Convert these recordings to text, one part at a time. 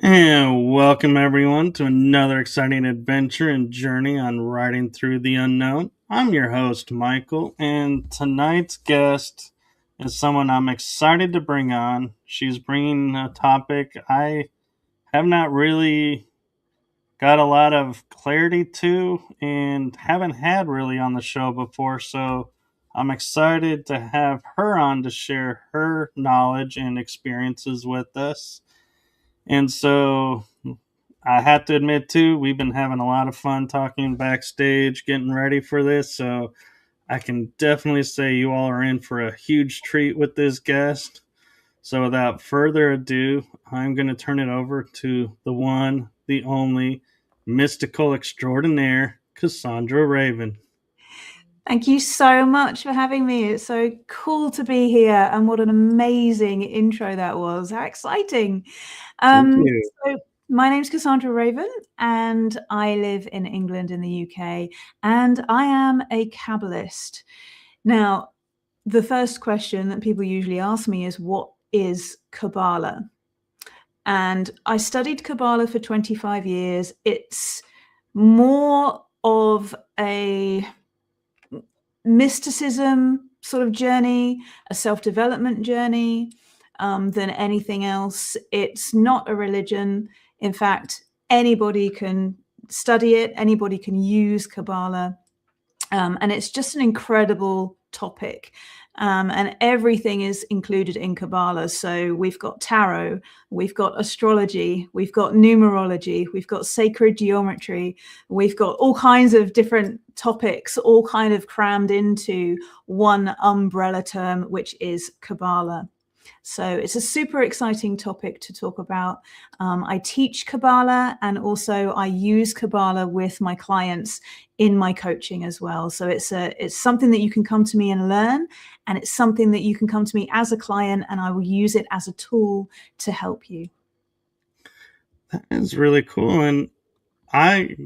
And welcome everyone to another exciting adventure and journey on riding through the unknown. I'm your host, Michael, and tonight's guest is someone I'm excited to bring on. She's bringing a topic I have not really got a lot of clarity to and haven't had really on the show before, so I'm excited to have her on to share her knowledge and experiences with us. And so I have to admit, too, we've been having a lot of fun talking backstage, getting ready for this. So I can definitely say you all are in for a huge treat with this guest. So without further ado, I'm going to turn it over to the one, the only mystical extraordinaire, Cassandra Raven. Thank you so much for having me. It's so cool to be here, and what an amazing intro that was. How exciting. Thank you. So my name's Cassandra Raven, and I live in England in the UK, and I am a Kabbalist. Now, the first question that people usually ask me is, what is Kabbalah? And I studied Kabbalah for 25 years. It's more of a mysticism sort of journey, a self-development journey, than anything else. It's not a religion. In fact, anybody can study it, anybody can use Kabbalah, and it's just an incredible topic. And everything is included in Kabbalah. So we've got tarot, we've got astrology, we've got numerology, we've got sacred geometry, we've got all kinds of different topics, all kind of crammed into one umbrella term, which is Kabbalah. So it's a super exciting topic to talk about. I teach Kabbalah, and also I use Kabbalah with my clients in my coaching as well. So it's something that you can come to me and learn, and it's something that you can come to me as a client, and I will use it as a tool to help you. That is really cool. And I,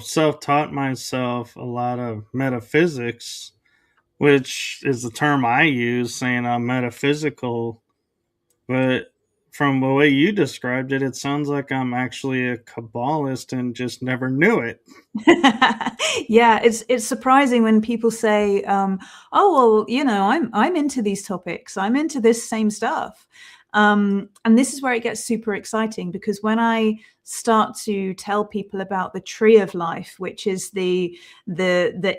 self-taught myself a lot of metaphysics, which is the term I use, saying I'm metaphysical. But from the way you described it, it sounds like I'm actually a Kabbalist and just never knew it. Yeah, it's surprising when people say, "Oh, well, I'm into these topics. I'm into this same stuff." And this is where it gets super exciting, because when I start to tell people about the tree of life, which is the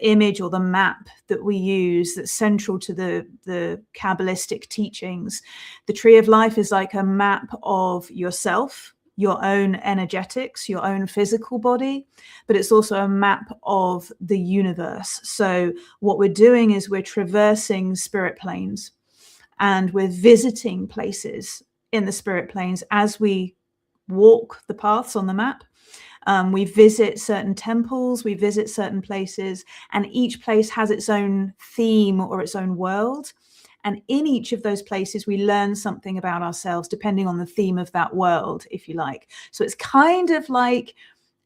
image or the map that we use that's central to the Kabbalistic teachings, the tree of life is like a map of yourself, your own energetics, your own physical body, but it's also a map of the universe. So what we're doing is we're traversing spirit planes, and we're visiting places in the spirit planes as we walk the paths on the map. We visit certain temples, we visit certain places, and each place has its own theme or its own world. And in each of those places, we learn something about ourselves, depending on the theme of that world, if you like. So it's kind of like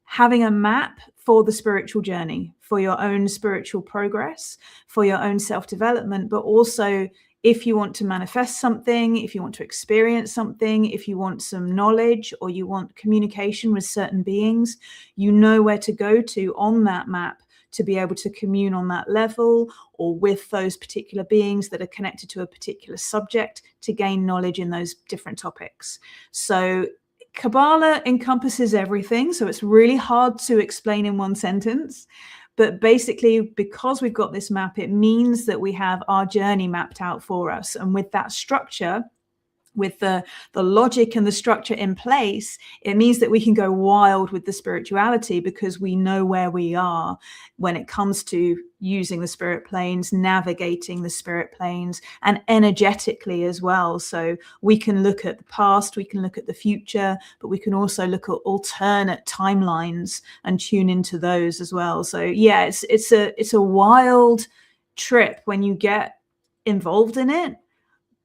having a map for the spiritual journey, for your own spiritual progress, for your own self-development, but also if you want to manifest something, if you want to experience something, if you want some knowledge or you want communication with certain beings, you know where to go to on that map to be able to commune on that level, or with those particular beings that are connected to a particular subject to gain knowledge in those different topics. So Kabbalah encompasses everything. So it's really hard to explain in one sentence. But basically, because we've got this map, it means that we have our journey mapped out for us. And with that structure, with the logic and the structure in place, it means that we can go wild with the spirituality, because we know where we are when it comes to using the spirit planes, navigating the spirit planes, and energetically as well. So we can look at the past, we can look at the future, but we can also look at alternate timelines and tune into those as well. So yeah, it's a wild trip when you get involved in it.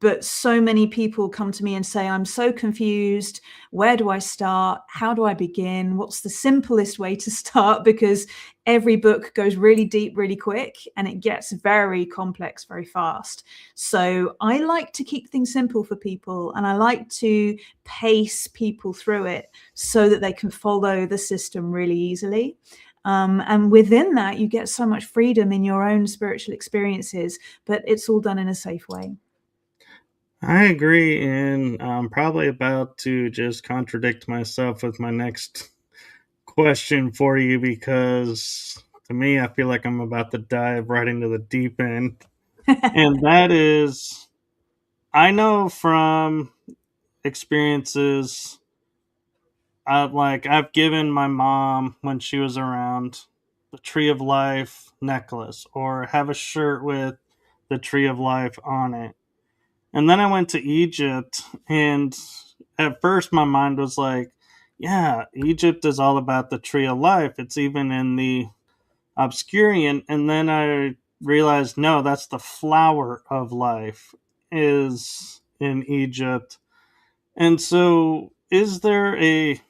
But so many people come to me and say, I'm so confused. Where do I start? How do I begin? What's the simplest way to start? Because every book goes really deep, really quick, and it gets very complex very fast. So I like to keep things simple for people, and I like to pace people through it so that they can follow the system really easily. And within that, you get so much freedom in your own spiritual experiences, but it's all done in a safe way. I agree, and I'm probably about to just contradict myself with my next question for you, because to me, I feel like I'm about to dive right into the deep end. And that is, I know from experiences, I've given my mom, when she was around, the Tree of Life necklace, or have a shirt with the Tree of Life on it. And then I went to Egypt, and at first my mind was like, yeah, Egypt is all about the Tree of Life. It's even in the Obscurian. And then I realized, no, that's the flower of life is in Egypt. And so, is there a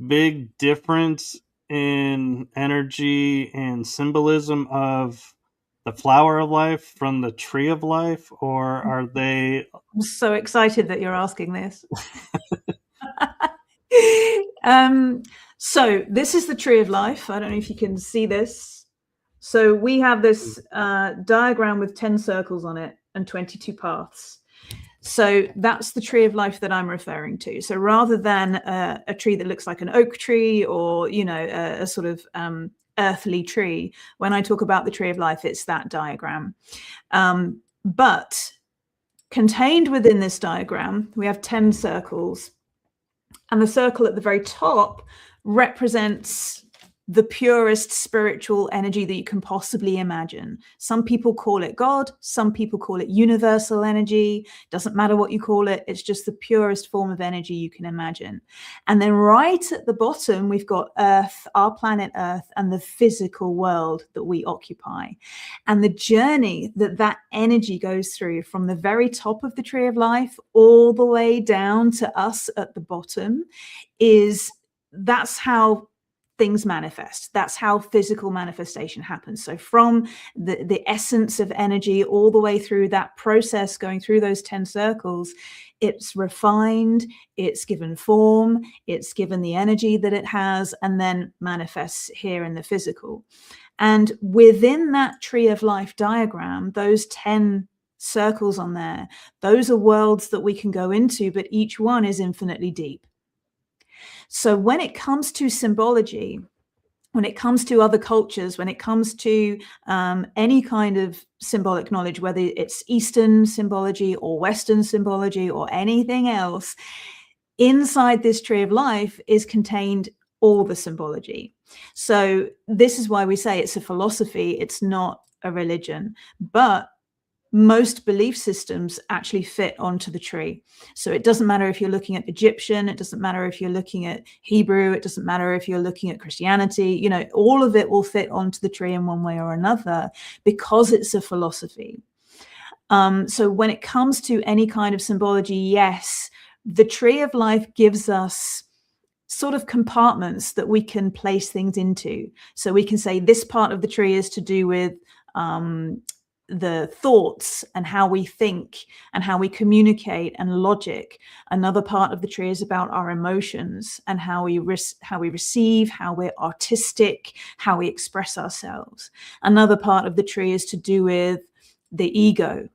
big difference in energy and symbolism of the flower of life from the tree of life, or are they? I'm so excited that you're asking this. So this is the tree of life. I don't know if you can see this. So we have this diagram with 10 circles on it and 22 paths. So that's the tree of life that I'm referring to. So rather than a tree that looks like an oak tree, or, you know, a sort of earthly tree, when I talk about the tree of life, it's that diagram. But contained within this diagram, we have 10 circles. And the circle at the very top represents the purest spiritual energy that you can possibly imagine. Some people call it God, some people call it universal energy. Doesn't matter what you call it, it's just the purest form of energy you can imagine. And then right at the bottom, we've got Earth, our planet Earth, and the physical world that we occupy. And the journey that that energy goes through from the very top of the tree of life all the way down to us at the bottom that's how things manifest. That's how physical manifestation happens. So from the essence of energy all the way through that process, going through those 10 circles, it's refined, it's given form, it's given the energy that it has, and then manifests here in the physical. And within that tree of life diagram, those 10 circles on there, those are worlds that we can go into, but each one is infinitely deep. So when it comes to symbology, when it comes to other cultures, when it comes to any kind of symbolic knowledge, whether it's Eastern symbology or Western symbology or anything else, inside this tree of life is contained all the symbology. So this is why we say it's a philosophy, it's not a religion. But most belief systems actually fit onto the tree. So it doesn't matter if you're looking at Egyptian, it doesn't matter if you're looking at Hebrew, it doesn't matter if you're looking at Christianity, you know, all of it will fit onto the tree in one way or another because it's a philosophy. So when it comes to any kind of symbology, yes, the tree of life gives us sort of compartments that we can place things into. So we can say this part of the tree is to do with the thoughts and how we think and how we communicate and logic. Another part of the tree is about our emotions and how we receive, how we're artistic, how we express ourselves. Another part of the tree is to do with the ego.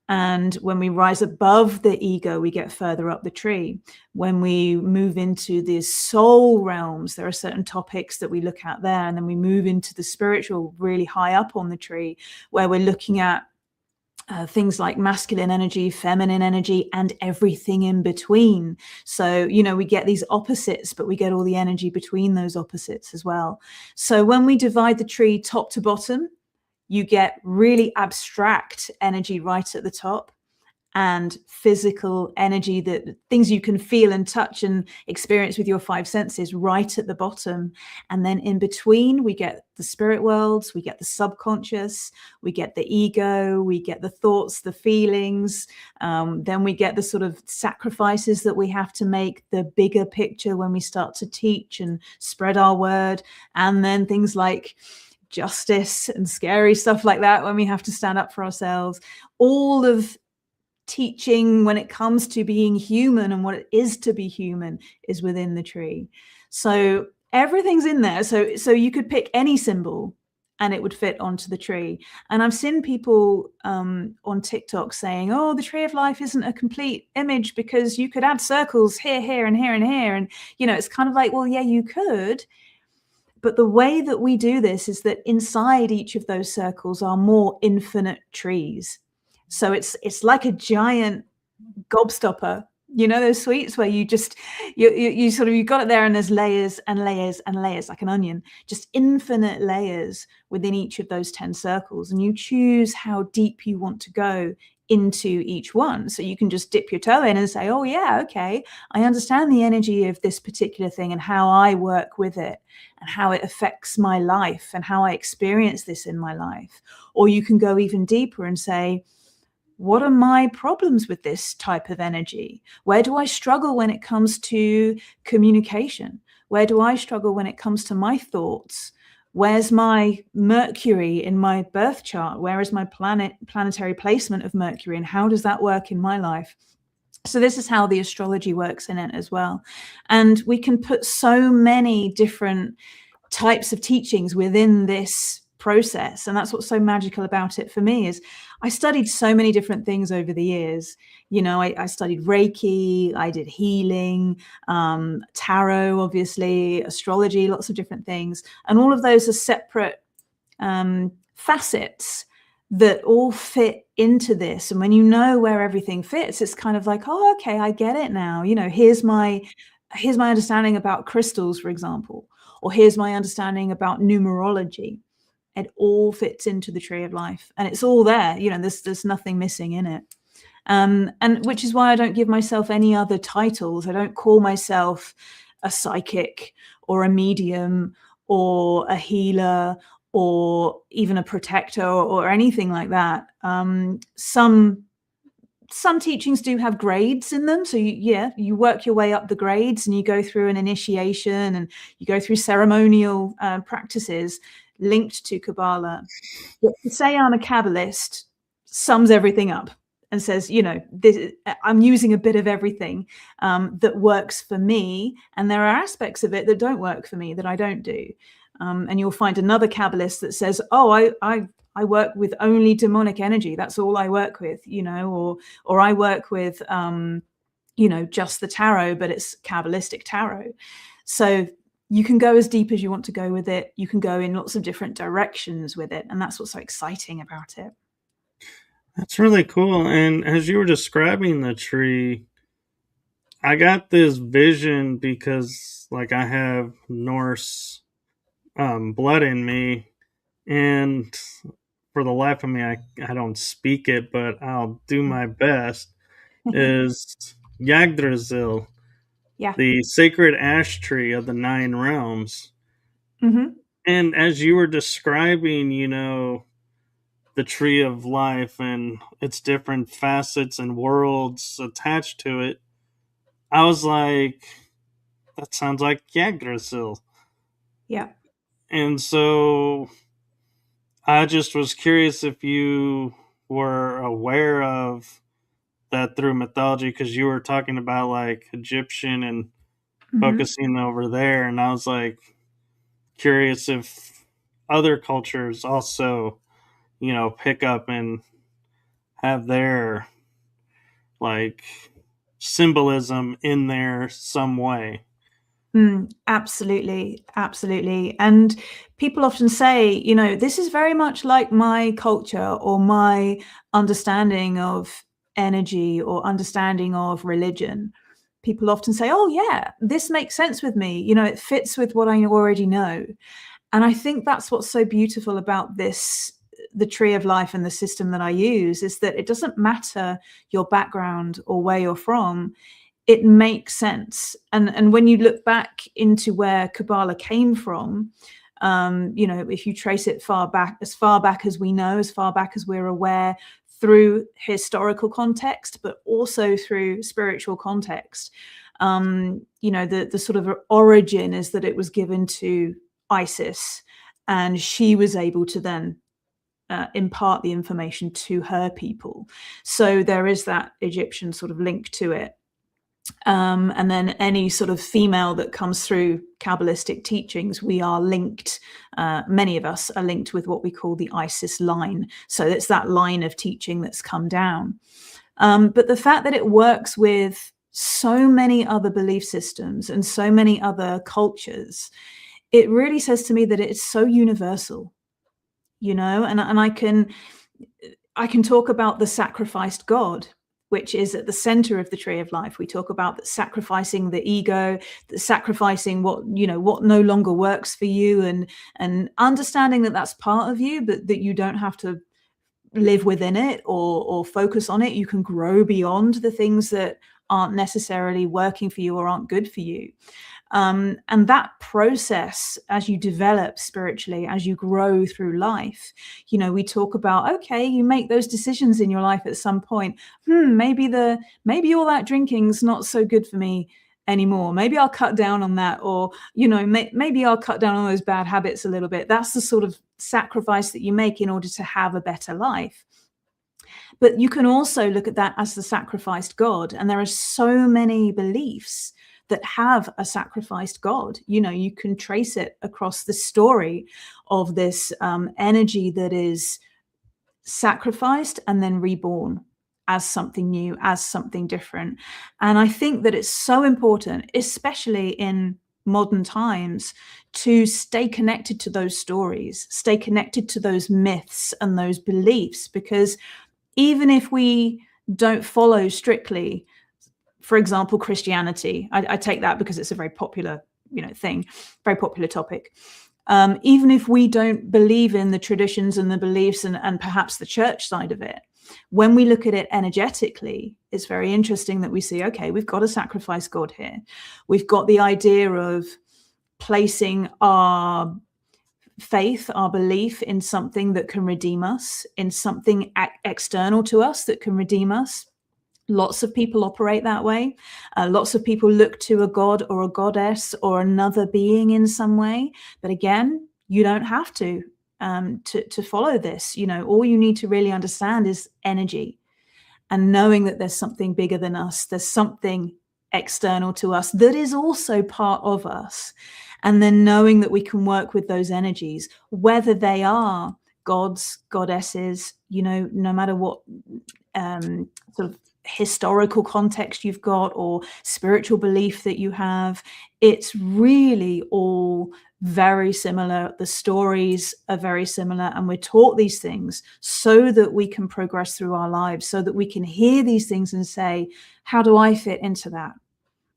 And when we rise above the ego, we get further up the tree. When we move into the soul realms, there are certain topics that we look at there. And then we move into the spiritual, really high up on the tree, where we're looking at things like masculine energy, feminine energy, and everything in between. So, you know, we get these opposites, but we get all the energy between those opposites as well. So when we divide the tree top to bottom, you get really abstract energy right at the top. and physical energy, that things you can feel and touch and experience with your five senses, right at the bottom. And then in between, we get the spirit worlds, we get the subconscious, we get the ego, we get the thoughts, the feelings. Then we get the sort of sacrifices that we have to make, the bigger picture when we start to teach and spread our word. And then things like justice and scary stuff like that, when we have to stand up for ourselves. All of teaching when it comes to being human and what it is to be human is within the tree. So everything's in there. So you could pick any symbol and it would fit onto the tree. And I've seen people on TikTok saying, oh, the tree of life isn't a complete image because you could add circles here, here, and here, and here. And, you know, it's kind of like, well, yeah, you could. But the way that we do this is that inside each of those circles are more infinite trees. So it's like a giant gobstopper, you know, those sweets where you just, you sort of, you got it there and there's layers and layers and layers, like an onion, just infinite layers within each of those 10 circles. And you choose how deep you want to go into each one. So you can just dip your toe in and say, oh yeah, okay, I understand the energy of this particular thing and how I work with it and how it affects my life and how I experience this in my life. Or you can go even deeper and say, what are my problems with this type of energy? Where do I struggle when it comes to communication? Where do I struggle when it comes to my thoughts? Where's my Mercury in my birth chart? Where is my planetary placement of Mercury? And how does that work in my life? So this is how the astrology works in it as well. And we can put so many different types of teachings within this process. And that's what's so magical about it for me, is I studied so many different things over the years. You know, I studied Reiki, I did healing, tarot, obviously, astrology, lots of different things. And all of those are separate facets that all fit into this. And when you know where everything fits, it's kind of like, oh, okay, I get it now. You know, here's my understanding about crystals, for example, or here's my understanding about numerology. It all fits into the tree of life and it's all there. You know, there's nothing missing in it. And which is why I don't give myself any other titles. I don't call myself a psychic or a medium or a healer or even a protector or anything like that. Some teachings do have grades in them. So you work your way up the grades and you go through an initiation and you go through ceremonial practices linked to Kabbalah. But to say I'm a Kabbalist sums everything up and says, you know, I'm using a bit of everything that works for me. And there are aspects of it that don't work for me, that I don't do. And you'll find another Kabbalist that says, oh, I work with only demonic energy. That's all I work with, you know, or I work with, you know, just the tarot, but it's Kabbalistic tarot. So you can go as deep as you want to go with it. You can go in lots of different directions with it. And that's what's so exciting about it. That's really cool. And as you were describing the tree, I got this vision because, like, I have Norse blood in me. And for the life of me, I don't speak it, but I'll do my best, is Yggdrasil. Yeah. The sacred ash tree of the 9 realms. Mm-hmm. And as you were describing, you know, the tree of life and its different facets and worlds attached to it, I was like, that sounds like Yggdrasil. Yeah. And so I just was curious if you were aware of that through mythology, because you were talking about like Egyptian and focusing over there, and I was like curious if other cultures also, you know, pick up and have their like symbolism in there some way. Absolutely. And people often say, you know, this is very much like my culture or my understanding of energy or understanding of religion. People often say, oh yeah, this makes sense with me. You know, it fits with what I already know. And I think that's what's so beautiful about this the tree of life and the system that I use is that it doesn't matter your background or where you're from. It makes sense. And when you look back into where Kabbalah came from, if you trace it far back as we know, as far back as we're aware, through historical context, but also through spiritual context, the sort of origin is that it was given to Isis, and she was able to then impart the information to her people. So there is that Egyptian sort of link to it. And then any sort of female that comes through Kabbalistic teachings, we are linked, many of us are linked with what we call the Isis line. So it's that line of teaching that's come down. But the fact that it works with so many other belief systems and so many other cultures, it really says to me that it's so universal, and I can talk about the sacrificed God, which is at the center of the tree of life. We talk about sacrificing the ego, sacrificing what no longer works for you, and understanding that that's part of you, but that you don't have to live within it or focus on it. You can grow beyond the things that aren't necessarily working for you or aren't good for you. And that process, as you develop spiritually, as you grow through life, we talk about, okay, you make those decisions in your life at some point. Maybe all that drinking's not so good for me anymore. Maybe I'll cut down on that, or maybe I'll cut down on those bad habits a little bit. That's the sort of sacrifice that you make in order to have a better life. But you can also look at that as the sacrificed God, and there are so many beliefs that have a sacrificed God. You can trace it across the story of this energy that is sacrificed and then reborn as something new, as something different. And I think that it's so important, especially in modern times, to stay connected to those stories, stay connected to those myths and those beliefs, because even if we don't follow strictly, for example, Christianity, I take that because it's a very popular, thing, very popular topic. Even if we don't believe in the traditions and the beliefs and perhaps the church side of it, when we look at it energetically, it's very interesting that we see, okay, we've got a sacrifice God here. We've got the idea of placing our faith, our belief in something that can redeem us, in something external to us that can redeem us. Lots of people operate that way. Lots of people look to a god or a goddess or another being in some way. But again, you don't have to follow this. All you need to really understand is energy, and knowing that there's something bigger than us. There's something external to us that is also part of us. And then knowing that we can work with those energies, whether they are gods, goddesses, no matter what sort of historical context you've got or spiritual belief that you have, it's really all very similar. The stories are very similar, and we're taught these things so that we can progress through our lives, so that we can hear these things and say, how do I fit into that?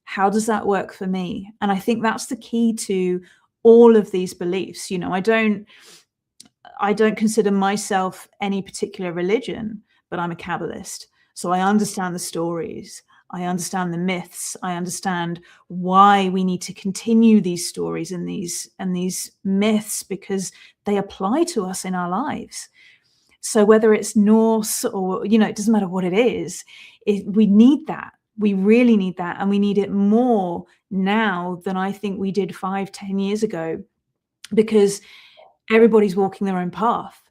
How does that work for me? And I think that's the key to all of these beliefs. I don't consider myself any particular religion, but I'm a Kabbalist. So I understand the stories, I understand the myths, I understand why we need to continue these stories and these myths, because they apply to us in our lives. So whether it's Norse or, it doesn't matter what it is, we need that. We really need that. And we need it more now than I think we did 5-10 years ago, because everybody's walking their own path.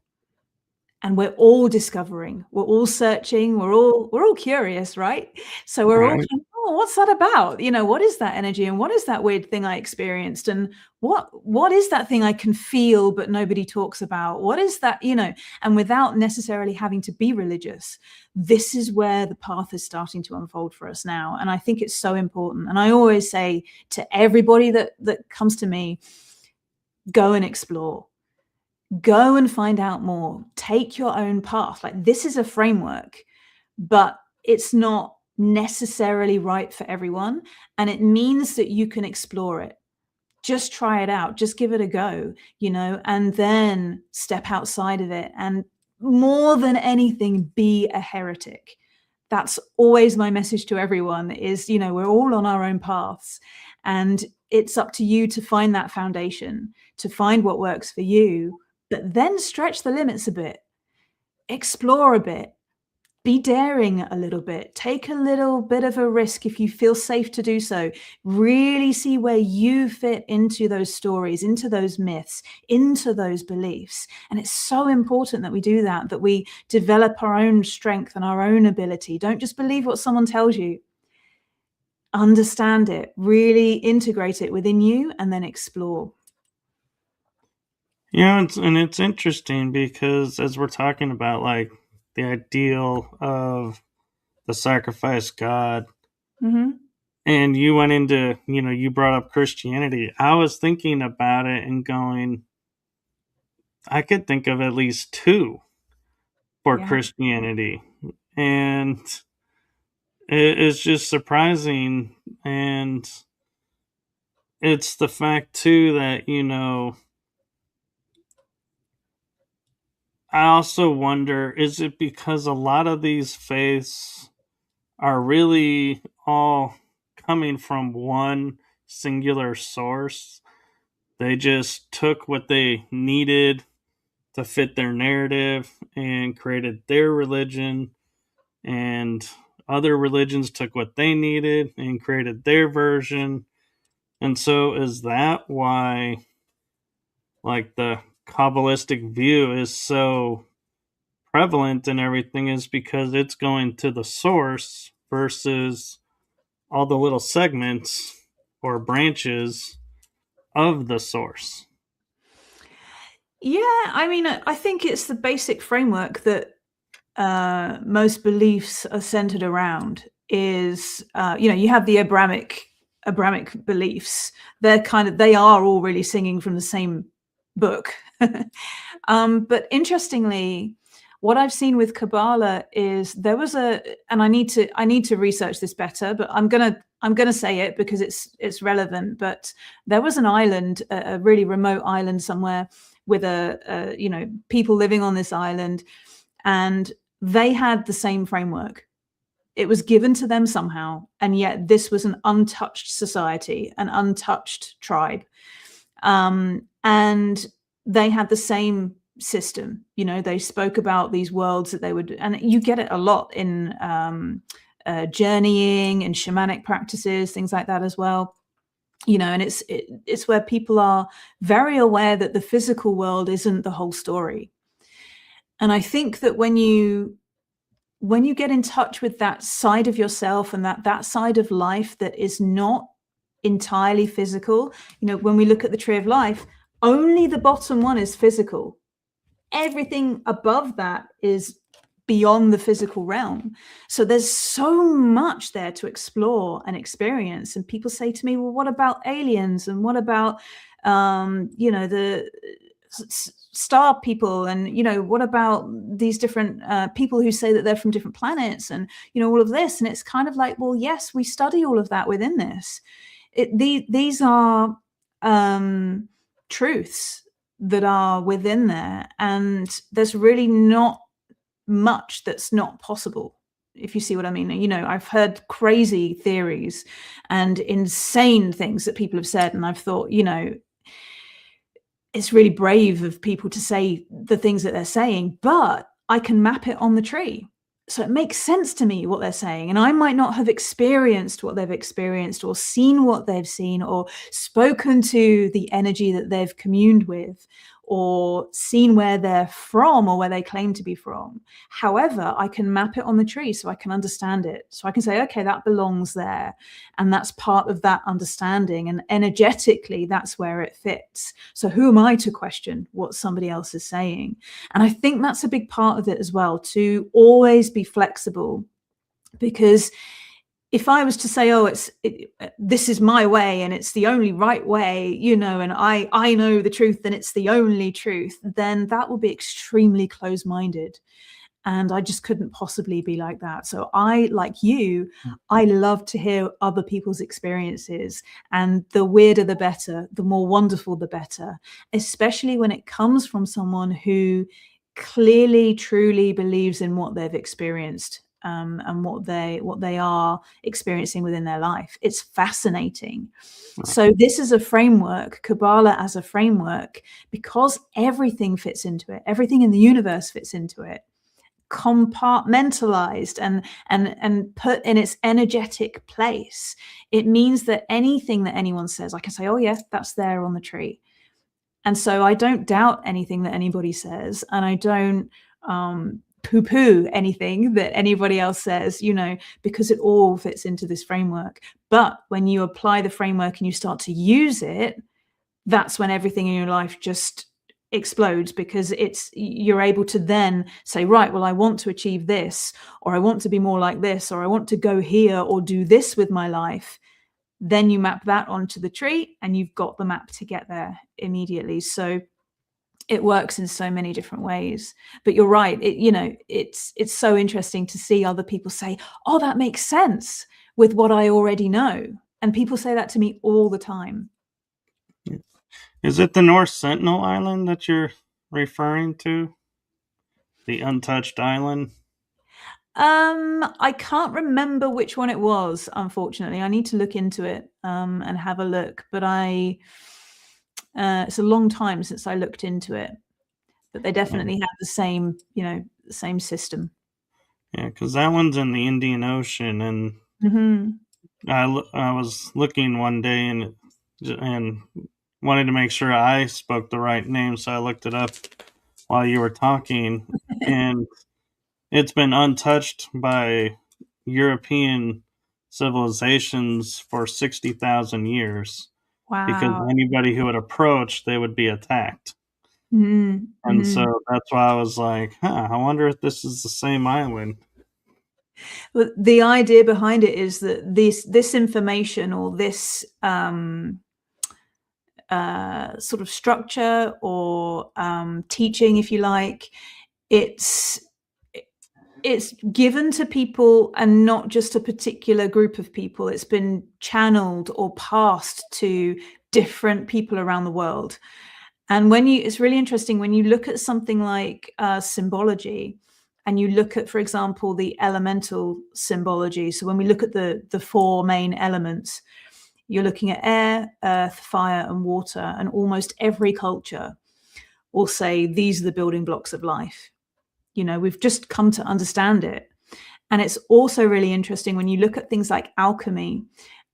And we're all discovering, we're all searching, we're all curious, right? So we're all kind of, what's that about? What is that energy, and what is that weird thing I experienced, and what is that thing I can feel but nobody talks about? What is that, and without necessarily having to be religious, this is where the path is starting to unfold for us now. And I think it's so important. And I always say to everybody that comes to me, go and explore. Go and find out more. Take your own path. Like, this is a framework, but it's not necessarily right for everyone. And it means that you can explore it. Just try it out. Just give it a go, and then step outside of it and more than anything, be a heretic. That's always my message to everyone is, you know, we're all on our own paths, and it's up to you to find that foundation, to find what works for you, but then stretch the limits a bit, explore a bit, be daring a little bit, take a little bit of a risk if you feel safe to do so. Really see where you fit into those stories, into those myths, into those beliefs. And it's so important that we do that, that we develop our own strength and our own ability. Don't just believe what someone tells you. Understand it, really integrate it within you, and then explore. Yeah, it's interesting because as we're talking about like the ideal of the sacrifice God, and you went into, you know, you brought up Christianity. I was thinking about it and going, I could think of at least two for Christianity, and it's just surprising. And it's the fact too that, you know, I also wonder, is it because a lot of these faiths are really all coming from one singular source? They just took what they needed to fit their narrative and created their religion, and other religions took what they needed and created their version. And so is that why like the Kabbalistic view is so prevalent and everything, is because it's going to the source versus all the little segments or branches of the source? Yeah, I mean, I think it's the basic framework that most beliefs are centered around is, you know, you have the Abrahamic beliefs. They are all really singing from the same book. But interestingly, what I've seen with Kabbalah is there was and I need to research this better, but I'm gonna say it because it's relevant. But there was an island, a really remote island somewhere, with you know, people living on this island, and they had the same framework. It was given to them somehow, and yet this was an untouched society, an untouched tribe, and they had the same system. You know, they spoke about these worlds that they would, and you get it a lot in journeying and shamanic practices, things like that as well. You know, and it's where people are very aware that the physical world isn't the whole story. And I think that when you get in touch with that side of yourself and that side of life that is not entirely physical, you know, when we look at the tree of life, only the bottom one is physical. Everything above that is beyond the physical realm. So there's so much there to explore and experience. And people say to me, well, what about aliens? And what about, you know, the star people? And, you know, what about these different people who say that they're from different planets, and, you know, all of this? And it's kind of like, well, yes, we study all of that within this. These are truths that are within there, and there's really not much that's not possible, if you see what I mean. You know, I've heard crazy theories and insane things that people have said, and I've thought, you know, it's really brave of people to say the things that they're saying, but I can map it on the tree. So it makes sense to me what they're saying. And I might not have experienced what they've experienced, or seen what they've seen, or spoken to the energy that they've communed with, or seen where they're from or where they claim to be from. However, I can map it on the tree so I can understand it. So I can say, okay, that belongs there. And that's part of that understanding. And energetically, that's where it fits. So who am I to question what somebody else is saying? And I think that's a big part of it as well, to always be flexible. Because if I was to say, oh, this is my way and it's the only right way, you know, and I know the truth and it's the only truth, then that will be extremely close-minded. And I just couldn't possibly be like that. So I, like you, I love to hear other people's experiences, and the weirder the better, the more wonderful the better, especially when it comes from someone who clearly, truly believes in what they've experienced, and what they are experiencing within their life. It's fascinating. So this is a framework, Kabbalah as a framework, because everything fits into it. Everything in the universe fits into it, compartmentalized and put in its energetic place. It means that anything that anyone says, I can say, oh yeah, that's there on the tree. And so I don't doubt anything that anybody says, and I don't poo-poo anything that anybody else says, because it all fits into this framework. But when you apply the framework and you start to use it, that's when everything in your life just explodes, because you're able to then say, right, well, I want to achieve this, or I want to be more like this, or I want to go here or do this with my life. Then you map that onto the tree and you've got the map to get there immediately. So it works in so many different ways. But you're right, it's so interesting to see other people say, oh, that makes sense with what I already know. And people say that to me all the time. Is it the North Sentinel Island that you're referring to? The untouched island? I can't remember which one it was, unfortunately. I need to look into it and have a look. But it's a long time since I looked into it. But they definitely have the same, same system. Yeah, because that one's in the Indian Ocean, and I was looking one day and wanted to make sure I spoke the right name, so I looked it up while you were talking, and it's been untouched by European civilizations for 60,000 years. Wow. Because anybody who would approach, they would be attacked. And so that's why I was like, I wonder if this is the same island. But the idea behind it is that this information, or this sort of structure or teaching, if you like, it's given to people, and not just a particular group of people. It's been channeled or passed to different people around the world. And it's really interesting when you look at something like symbology, and you look at, for example, the elemental symbology. So when we look at the four main elements, you're looking at air, earth, fire, and water. And almost every culture will say these are the building blocks of life. We've just come to understand it. And it's also really interesting when you look at things like alchemy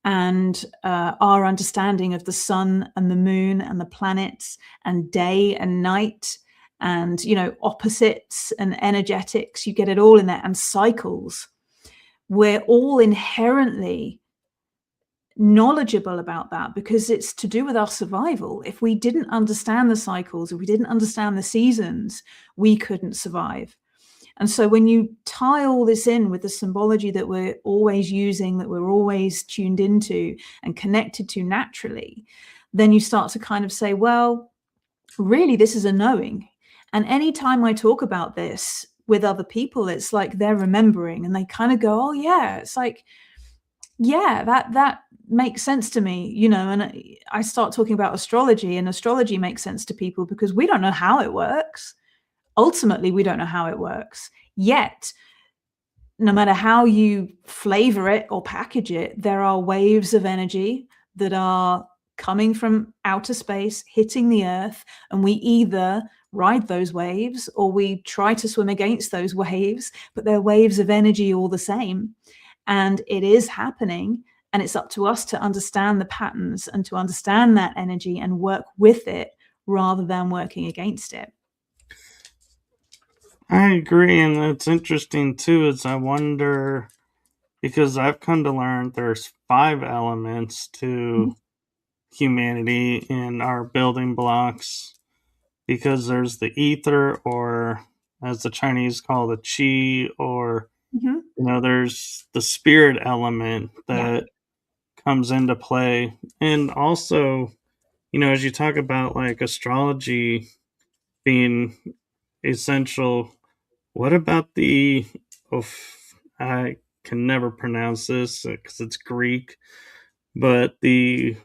and our understanding of the sun and the moon and the planets and day and night and, opposites and energetics. You get it all in there, and cycles. We're all inherently knowledgeable about that, because it's to do with our survival. If we didn't understand the cycles, if we didn't understand the seasons, we couldn't survive. And so when you tie all this in with the symbology that we're always using, that we're always tuned into and connected to naturally, then you start to kind of say, well, really, this is a knowing. And anytime I talk about this with other people, it's like they're remembering, and they kind of go, oh yeah, it's like, yeah, that makes sense to me, and I start talking about astrology, and astrology makes sense to people because we don't know how it works. Ultimately, we don't know how it works. Yet, no matter how you flavor it or package it, there are waves of energy that are coming from outer space, hitting the earth, and we either ride those waves or we try to swim against those waves, but they're waves of energy all the same. And it is happening, and it's up to us to understand the patterns and to understand that energy and work with it rather than working against it. I agree, and it's interesting too, is I wonder, because I've come to learn there's 5 elements to humanity in our building blocks, because there's the ether, or as the Chinese call the qi, or there's the spirit element that comes into play. And also, as you talk about like astrology being essential, what about I can never pronounce this because it's Greek, but the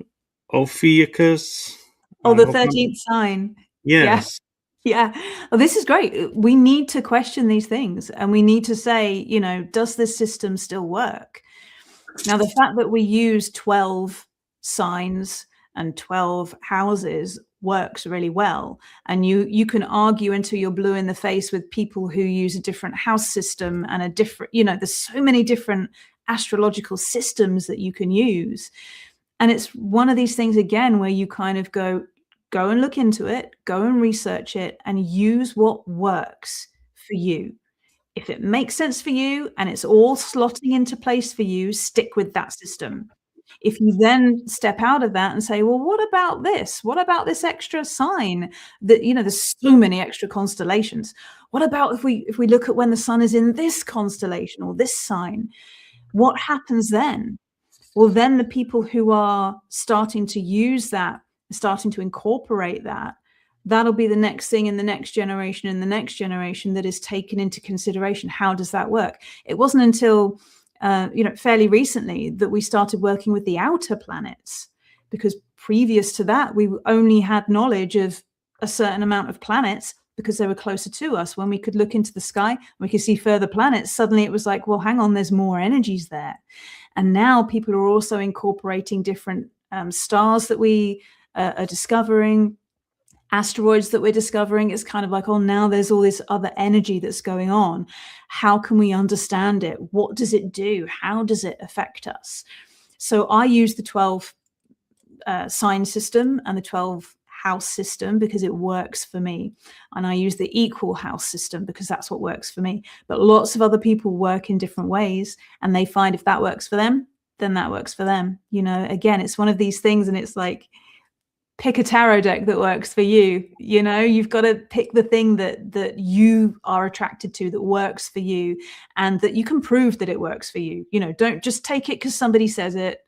Ophiuchus? Oh, the 13th sign. Yes. Yeah. Well, this is great. We need to question these things, and we need to say, does this system still work? Now, the fact that we use 12 signs and 12 houses works really well. And you can argue until you're blue in the face with people who use a different house system and a different, there's so many different astrological systems that you can use. And it's one of these things, again, where you kind of go and look into it, go and research it, and use what works for you. If it makes sense for you and it's all slotting into place for you, stick with that system. If you then step out of that and say, well, what about this? What about this extra sign that, there's so many extra constellations. What about if we look at when the sun is in this constellation or this sign? What happens then? Well, then the people who are starting to use that, starting to incorporate that, that'll be the next thing in the next generation and the next generation that is taken into consideration. How does that work? It wasn't until fairly recently that we started working with the outer planets, because previous to that we only had knowledge of a certain amount of planets because they were closer to us. When we could look into the sky, we could see further planets, suddenly it was like, well, hang on, there's more energies there. And now people are also incorporating different stars that we are discovering, asteroids that we're discovering. It's kind of like, oh, now there's all this other energy that's going on. How can we understand it? What does it do? How does it affect us? So I use the 12 sign system and the 12 house system because it works for me. And I use the equal house system because that's what works for me. But lots of other people work in different ways, and they find if that works for them, then that works for them. Again, it's one of these things, and it's like, pick a tarot deck that works for you. You've got to pick the thing that you are attracted to, that works for you, and that you can prove that it works for you. Don't just take it because somebody says it.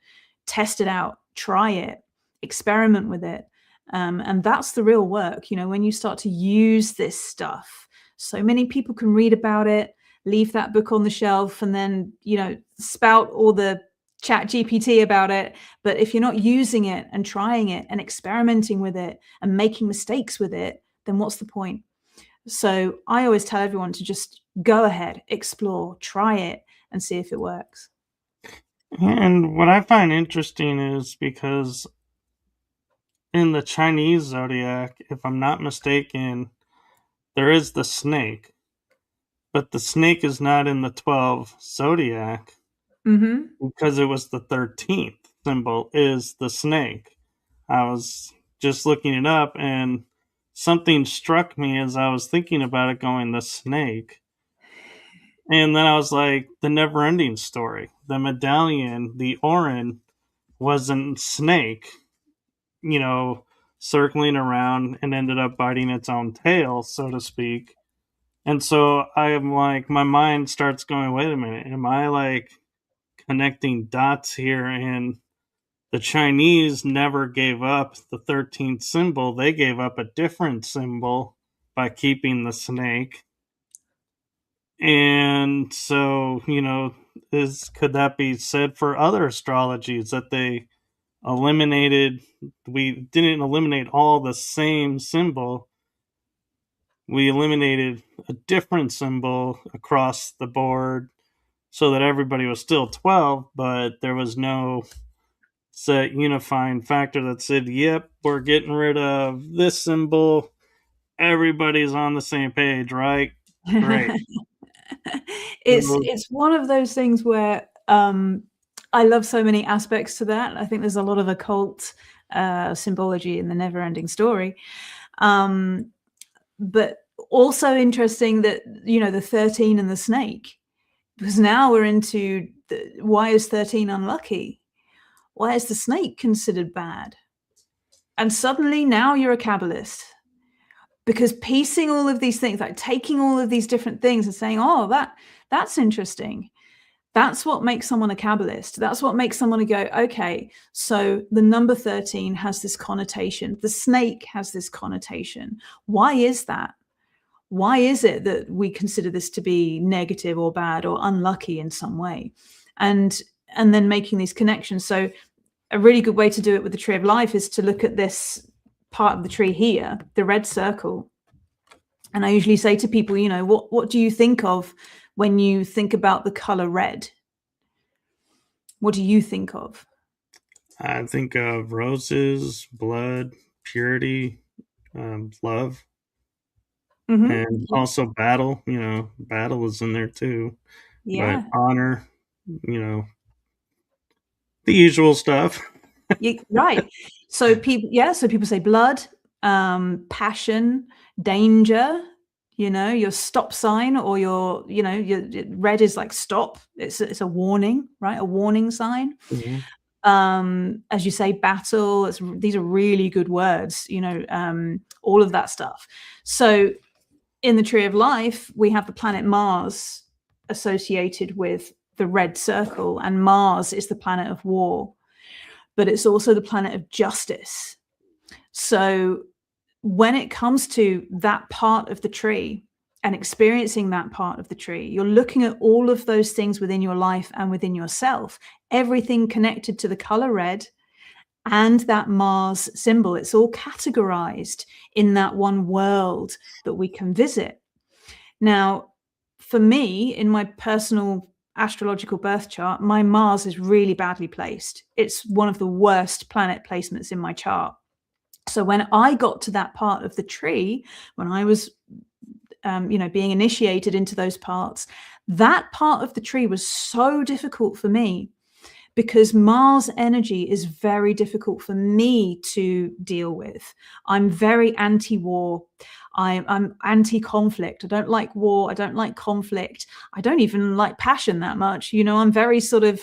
Test it out, try it, experiment with it. And that's the real work. When you start to use this stuff, so many people can read about it, leave that book on the shelf, and then, spout all the chat GPT about it. But if you're not using it and trying it and experimenting with it and making mistakes with it, then what's the point? So I always tell everyone to just go ahead, explore, try it, and see if it works. And what I find interesting is because in the Chinese zodiac, if I'm not mistaken, there is the snake, but the snake is not in the 12 zodiac. Because it was the 13th symbol is the snake. I was just looking it up, and something struck me as I was thinking about it, going, the snake. And then I was like, the never ending story. The medallion, the Orin, wasn't snake, circling around and ended up biting its own tail, so to speak. And so I am like, my mind starts going, wait a minute, am I like connecting dots here? And the Chinese never gave up the 13th symbol. They gave up a different symbol by keeping the snake. And so, could that be said for other astrologies, that they we didn't eliminate all the same symbol. We eliminated a different symbol across the board so that everybody was still 12, but there was no set unifying factor that said, yep, we're getting rid of this symbol. Everybody's on the same page, right? Great. It's one of those things where I love so many aspects to that. I think there's a lot of occult symbology in the never-ending story. But also interesting that, the 13 and the snake, because now we're into why is 13 unlucky? Why is the snake considered bad? And suddenly now you're a Kabbalist, because piecing all of these things, like taking all of these different things and saying, oh, that's interesting. That's what makes someone a Kabbalist. That's what makes someone go, okay, so the number 13 has this connotation. The snake has this connotation. Why is that? Why is it that we consider this to be negative or bad or unlucky in some way? And then making these connections. So a really good way to do it with the tree of life is to look at this part of the tree here, the red circle. And I usually say to people, you know, what do you think of when you think about the color red? What do you think of? I think of roses, blood, purity, love, and also battle. You know, battle is in there too, but Yeah. honor, you know, the usual stuff. Right. So people say blood, passion, danger, you know, your stop sign, or your red is like stop. It's a warning, right? A warning sign. Mhm. As you say, battle. These are really good words, you know, all of that stuff. So in the Tree of Life, we have the planet Mars associated with the red circle, and Mars is the planet of war, but it's also the planet of justice. So when it comes to that part of the tree and experiencing that part of the tree, you're looking at all of those things within your life and within yourself, everything connected to the color red and that Mars symbol. It's all categorized in that one world that we can visit. Now, for me, in my personal astrological birth chart, my Mars is really badly placed. It's one of the worst planet placements in my chart. So when I got to that part of the tree, when I was being initiated into those parts, that part of the tree was so difficult for me, because Mars energy is very difficult for me to deal with. I'm very anti-war. I'm anti-conflict. I don't like war. I don't like conflict. I don't even like passion that much. You know, I'm very sort of,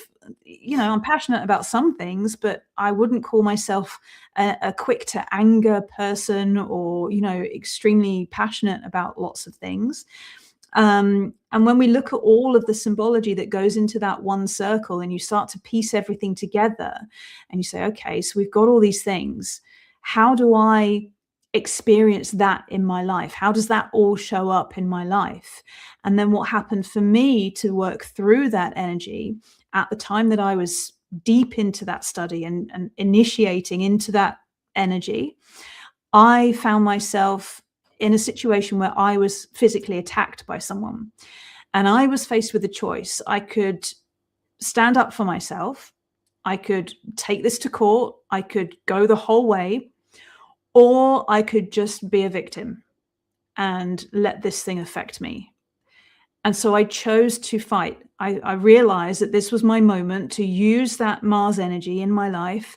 I'm passionate about some things, but I wouldn't call myself a quick to anger person, or, extremely passionate about lots of things. And when we look at all of the symbology that goes into that one circle, and you start to piece everything together, and you say, okay, so we've got all these things. How do I experience that in my life? How does that all show up in my life? And then what happened for me to work through that energy at the time that I was deep into that study and initiating into that energy, I found myself in a situation where I was physically attacked by someone, and I was faced with a choice. I could stand up for myself. I could take this to court. I could go the whole way, or I could just be a victim and let this thing affect me. And so I chose to fight. I realized that this was my moment to use that Mars energy in my life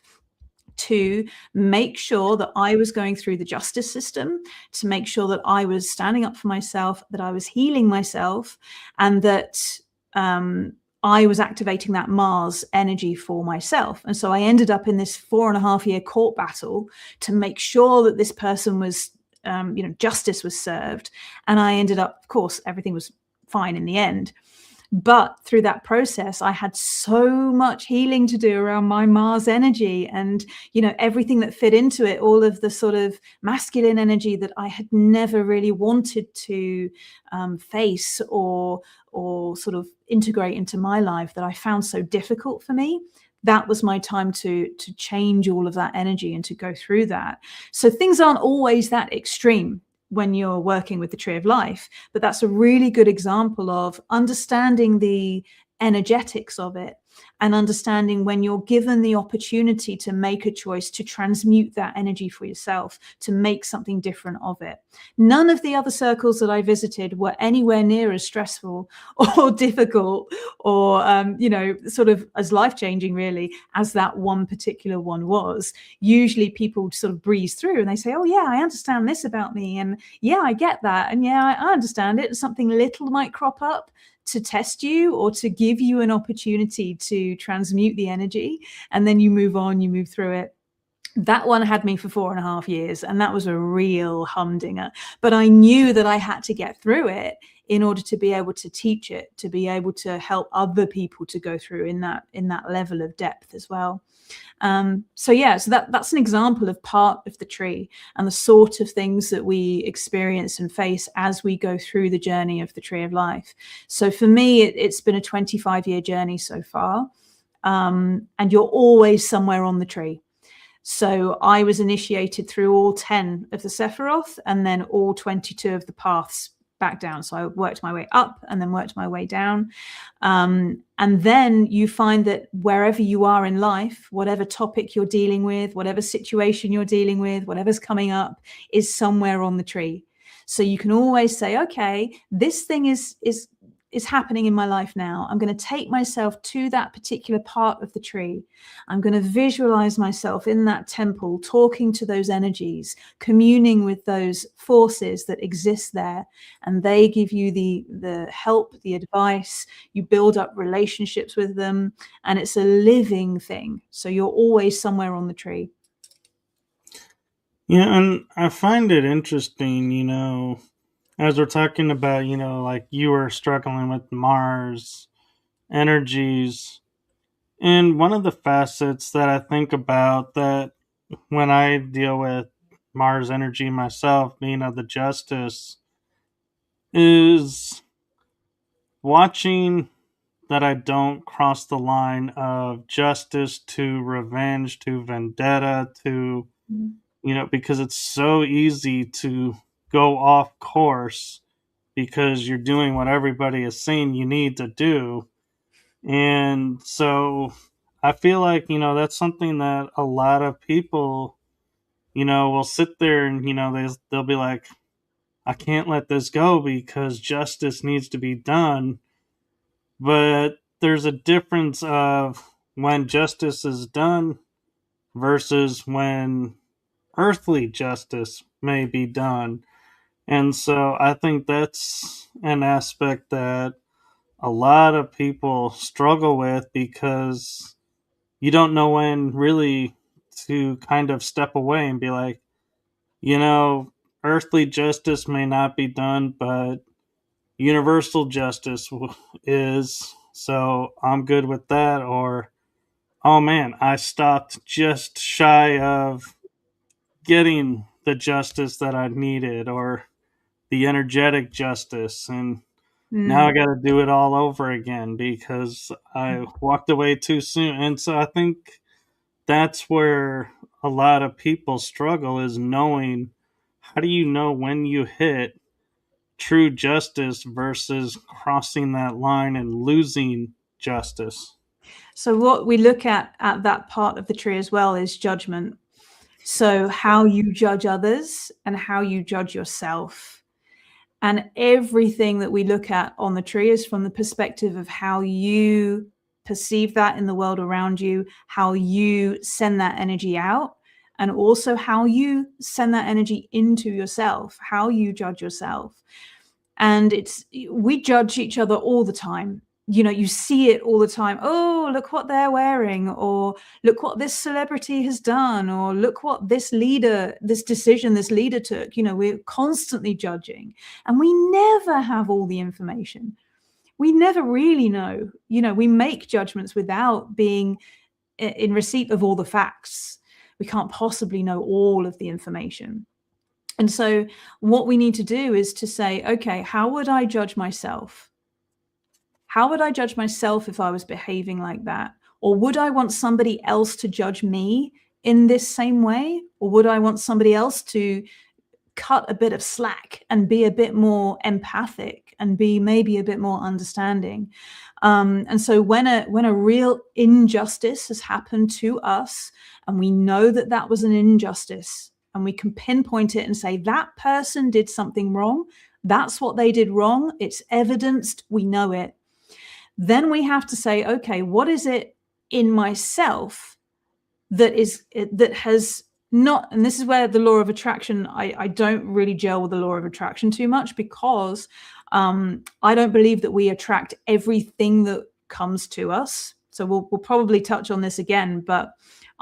to make sure that I was going through the justice system, to make sure that I was standing up for myself, that I was healing myself, and that I was activating that Mars energy for myself. And so I ended up in this 4.5-year court battle to make sure that this person was, justice was served. And I ended up, of course, everything was fine in the end. But through that process, I had so much healing to do around my Mars energy, and, everything that fit into it, all of the sort of masculine energy that I had never really wanted to face or sort of integrate into my life, that I found so difficult for me. That was my time to change all of that energy and to go through that. So things aren't always that extreme when you're working with the Tree of Life, but that's a really good example of understanding the energetics of it, and understanding when you're given the opportunity to make a choice to transmute that energy for yourself, to make something different of it. None of the other circles that I visited were anywhere near as stressful or difficult or, sort of as life-changing really as that one particular one was. Usually people sort of breeze through and they say, oh yeah, I understand this about me. And yeah, I get that. And yeah, I understand it. Something little might crop up to test you or to give you an opportunity to transmute the energy, and then you move on, you move through it. That one had me for 4.5 years, and that was a real humdinger, but I knew that I had to get through it in order to be able to teach it, to be able to help other people to go through in that level of depth as well. So that's an example of part of the tree and the sort of things that we experience and face as we go through the journey of the Tree of Life. So for me, it's been a 25-year journey so far, and you're always somewhere on the tree. So I was initiated through all 10 of the Sephiroth and then all 22 of the paths back down. So I worked my way up and then worked my way down. And then you find that wherever you are in life, whatever topic you're dealing with, whatever situation you're dealing with, whatever's coming up is somewhere on the tree. So you can always say, okay, this thing is happening in my life now. I'm going to take myself to that particular part of the tree. I'm going to visualize myself in that temple, talking to those energies, communing with those forces that exist there. And they give you the help, the advice. You build up relationships with them. And it's a living thing. So you're always somewhere on the tree. Yeah, and I find it interesting, as we're talking about, like you were struggling with Mars energies. And one of the facets that I think about that when I deal with Mars energy myself, being of the justice, is watching that I don't cross the line of justice to revenge to vendetta to, because it's so easy to go off course because you're doing what everybody is saying you need to do. And so I feel like, that's something that a lot of people, will sit there and, they'll be like, I can't let this go because justice needs to be done. But there's a difference of when justice is done versus when earthly justice may be done. And so I think that's an aspect that a lot of people struggle with because you don't know when really to kind of step away and be like, earthly justice may not be done, but universal justice is. So I'm good with that. Or, oh man, I stopped just shy of getting the justice that I needed or the energetic justice. And now I got to do it all over again because I walked away too soon. And so I think that's where a lot of people struggle is knowing how do you know when you hit true justice versus crossing that line and losing justice. So what we look at that part of the tree as well is judgment. So how you judge others and how you judge yourself. And everything that we look at on the tree is from the perspective of how you perceive that in the world around you, how you send that energy out, and also how you send that energy into yourself, how you judge yourself. And we judge each other all the time. You see it all the time. Oh, look what they're wearing, or look what this celebrity has done, or look what this leader took. We're constantly judging, and we never have all the information. We never really know. We make judgments without being in receipt of all the facts. We can't possibly know all of the information. And so what we need to do is to say, okay, how would I judge myself? How would I judge myself if I was behaving like that? Or would I want somebody else to judge me in this same way? Or would I want somebody else to cut a bit of slack and be a bit more empathic and be maybe a bit more understanding? And so when a real injustice has happened to us, and we know that that was an injustice, and we can pinpoint it and say that person did something wrong, that's what they did wrong, it's evidenced, we know it. Then we have to say, okay, what is it in myself that has not, and this is where the law of attraction, I don't really gel with the law of attraction too much, because I don't believe that we attract everything that comes to us. So we'll probably touch on this again, but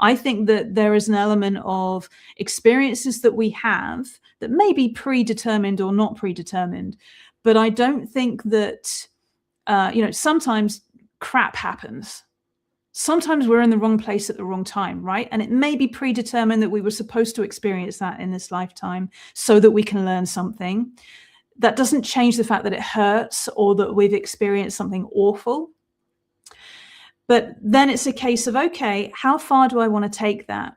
I think that there is an element of experiences that we have that may be predetermined or not predetermined, but I don't think that, sometimes crap happens. Sometimes we're in the wrong place at the wrong time, right? And it may be predetermined that we were supposed to experience that in this lifetime so that we can learn something. That doesn't change the fact that it hurts or that we've experienced something awful. But then it's a case of, okay, how far do I want to take that?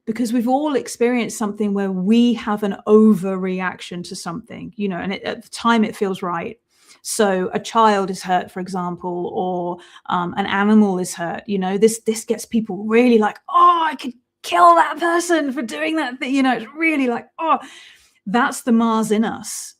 because we've all experienced something where we have an overreaction to something, you know, and at the time it feels right. So a child is hurt, for example, or an animal is hurt, you know, this gets people really like, oh, I could kill that person for doing that thing. You know, it's really like, oh, that's the Mars in us.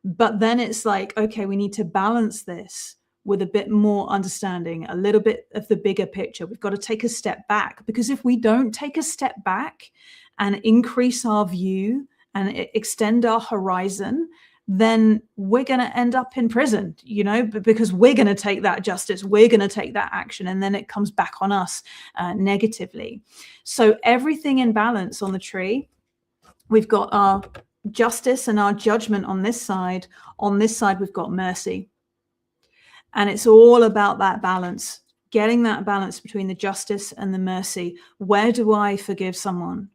But then it's like, okay, we need to balance this with a bit more understanding, a little bit of the bigger picture. We've got to take a step back, because if we don't take a step back and increase our view and extend our horizon, then we're going to end up in prison, you know, because we're going to take that justice, we're going to take that action, and then it comes back on us negatively. So everything in balance on the tree. We've got our justice and our judgment on this side. On this side, we've got mercy. And it's all about that balance, getting that balance between the justice and the mercy. Where do I forgive someone?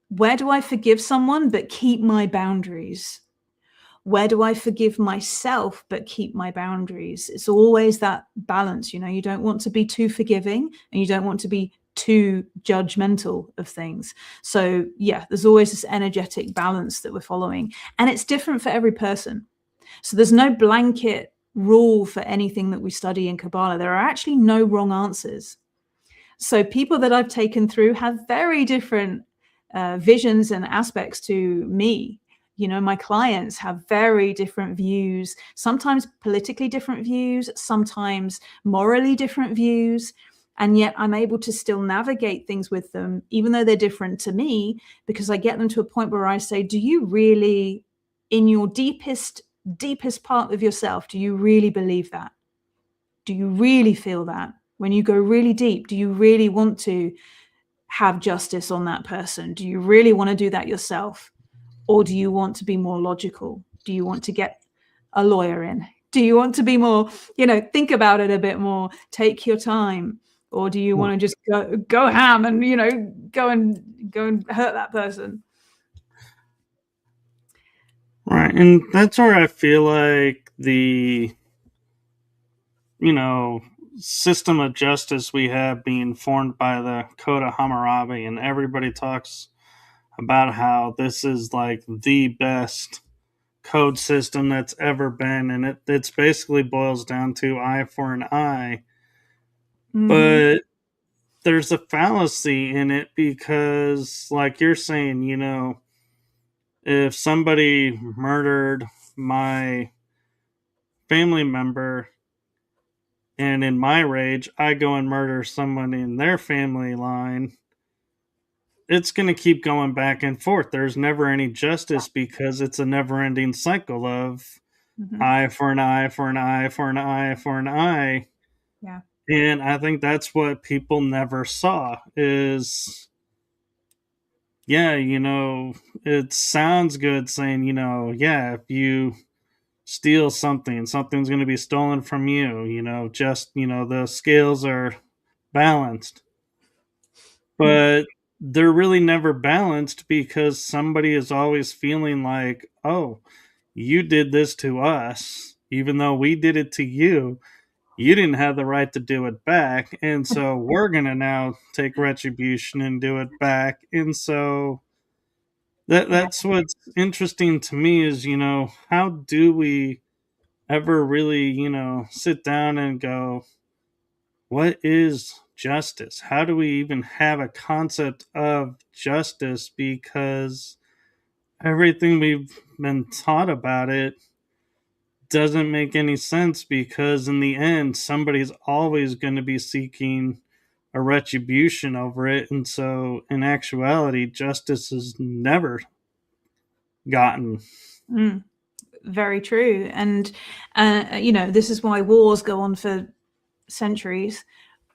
Where do I forgive someone but keep my boundaries? Where do I forgive myself but keep my boundaries? It's always that balance. You know, you don't want to be too forgiving and you don't want to be too judgmental of things. So yeah, there's always this energetic balance that we're following, and it's different for every person. So there's no blanket rule for anything that we study in Kabbalah. There are actually no wrong answers. So people that I've taken through have very different visions and aspects to me. You know, my clients have very different views, sometimes politically different views, sometimes morally different views. And yet I'm able to still navigate things with them, even though they're different to me, because I get them to a point where I say, do you really, in your deepest part of yourself, do you really believe that? Do you really feel that? When you go really deep, do you really want to have justice on that person? Do you really want to do that yourself? Or do you want to be more logical? Do you want to get a lawyer in? Do you want to be more, you know, think about it a bit more, take your time? Or do you want to just go ham and, you know, go and hurt that person? Right. And that's where I feel like the, you know, system of justice we have being formed by the Code of Hammurabi, and everybody talks about how this is like the best code system that's ever been, and it's basically boils down to eye for an eye. Mm-hmm. But there's a fallacy in it, because like you're saying, you know, if somebody murdered my family member and in my rage I go and murder someone in their family line, it's going to keep going back and forth. There's never any justice, because it's a never-ending cycle of eye for an eye for an eye for an eye for an eye. Yeah. And I think that's what people never saw is, yeah, you know, it sounds good saying, you know, yeah, if you steal something, something's going to be stolen from you, you know, just, you know, the scales are balanced. But they're really never balanced, because somebody is always feeling like, oh, you did this to us, even though we did it to you. You didn't have the right to do it back. And so we're going to now take retribution and do it back. And so that's what's interesting to me is, you know, how do we ever really, you know, sit down and go, what is justice? How do we even have a concept of justice? Because everything we've been taught about it doesn't make any sense, because in the end, somebody's always going to be seeking a retribution over it. And so in actuality, justice is never gotten. Very true. And, you know, this is why wars go on for centuries,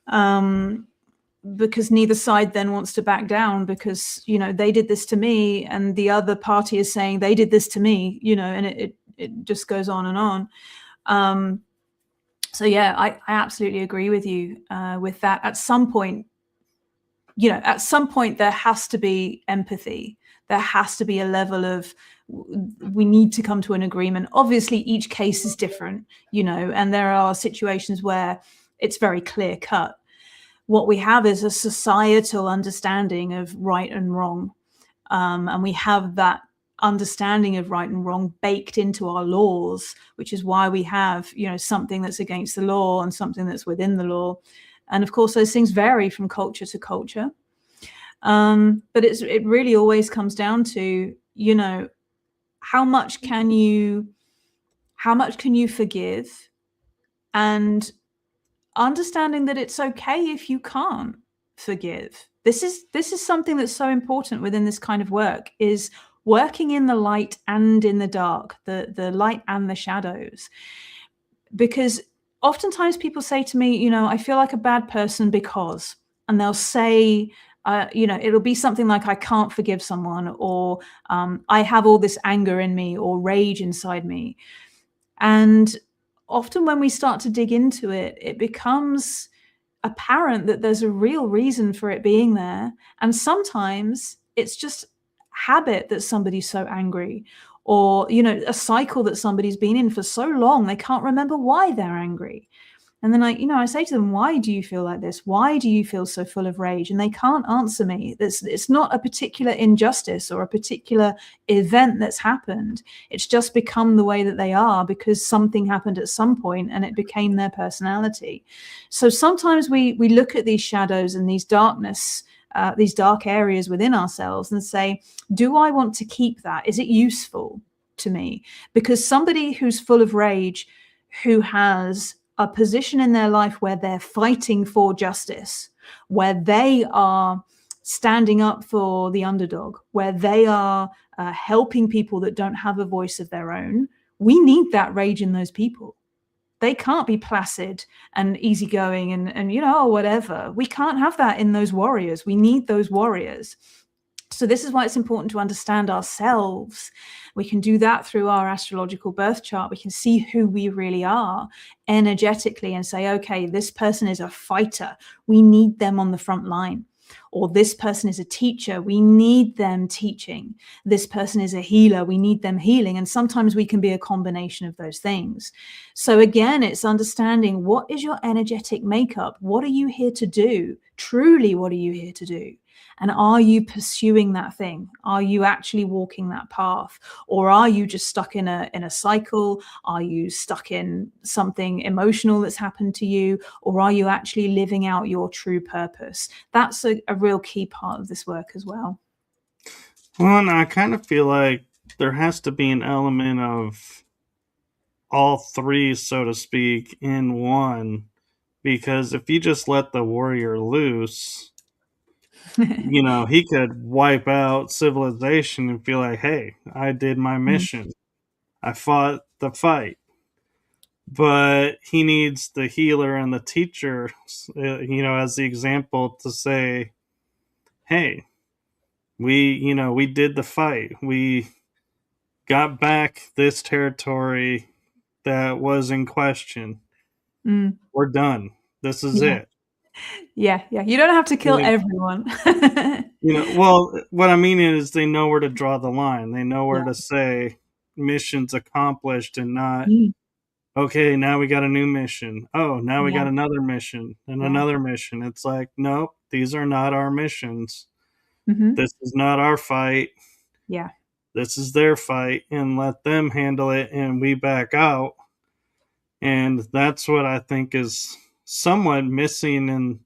because neither side then wants to back down, because, you know, they did this to me and the other party is saying they did this to me, you know, and it just goes on and on. So yeah, I absolutely agree with you with that. At some point, you know, at some point there has to be empathy. There has to be a level of, we need to come to an agreement. Obviously, each case is different, you know, and there are situations where it's very clear cut. what we have is a societal understanding of right and wrong. And we have that understanding of right and wrong baked into our laws, which is why we have, something that's against the law and something that's within the law. And of course, those things vary from culture to culture. But it really always comes down to, how much can you forgive, and understanding that it's okay if you can't forgive. This is something that's so important within this kind of work, is working in the light and in the dark, the light and the shadows. Because oftentimes people say to me, I feel like a bad person because, and they'll say, it'll be something like, I can't forgive someone, or I have all this anger in me or rage inside me. And often when we start to dig into it, it becomes apparent that there's a real reason for it being there. And sometimes it's just habit that somebody's so angry, or, a cycle that somebody's been in for so long, they can't remember why they're angry. And then I say to them, why do you feel like this? Why do you feel so full of rage? And they can't answer me. It's not a particular injustice or a particular event that's happened. It's just become the way that they are because something happened at some point and it became their personality. So sometimes we look at these shadows and these darkness, these dark areas within ourselves and say, do I want to keep that? Is it useful to me? Because somebody who's full of rage, who has a position in their life where they're fighting for justice, where they are standing up for the underdog, where they are helping people that don't have a voice of their own, we need that rage in those people. They can't be placid and easygoing and whatever. We can't have that in those warriors. We need those warriors. So this is why it's important to understand ourselves. We can do that through our astrological birth chart. We can see who we really are energetically and say, okay, this person is a fighter. We need them on the front line. Or this person is a teacher. We need them teaching. This person is a healer. We need them healing. And sometimes we can be a combination of those things. So again, it's understanding, what is your energetic makeup? What are you here to do? Truly, what are you here to do? And are you pursuing that thing? Are you actually walking that path? Or are you just stuck in a cycle? Are you stuck in something emotional that's happened to you? Or are you actually living out your true purpose? That's a real key part of this work as well. Well, and I kind of feel like there has to be an element of all three, so to speak, in one. Because if you just let the warrior loose, he could wipe out civilization and feel like, hey, I did my mission. I fought the fight. But he needs the healer and the teacher, as the example to say, hey, we did the fight. We got back this territory that was in question. We're done. This is it. Yeah. You don't have to kill everyone. Well, what I mean is they know where to draw the line. They know where to say mission's accomplished and not, okay, now we got a new mission. Oh, now we got another mission and another mission. It's like, nope, these are not our missions. This is not our fight. Yeah. This is their fight, and let them handle it and we back out. And that's what I think is somewhat missing in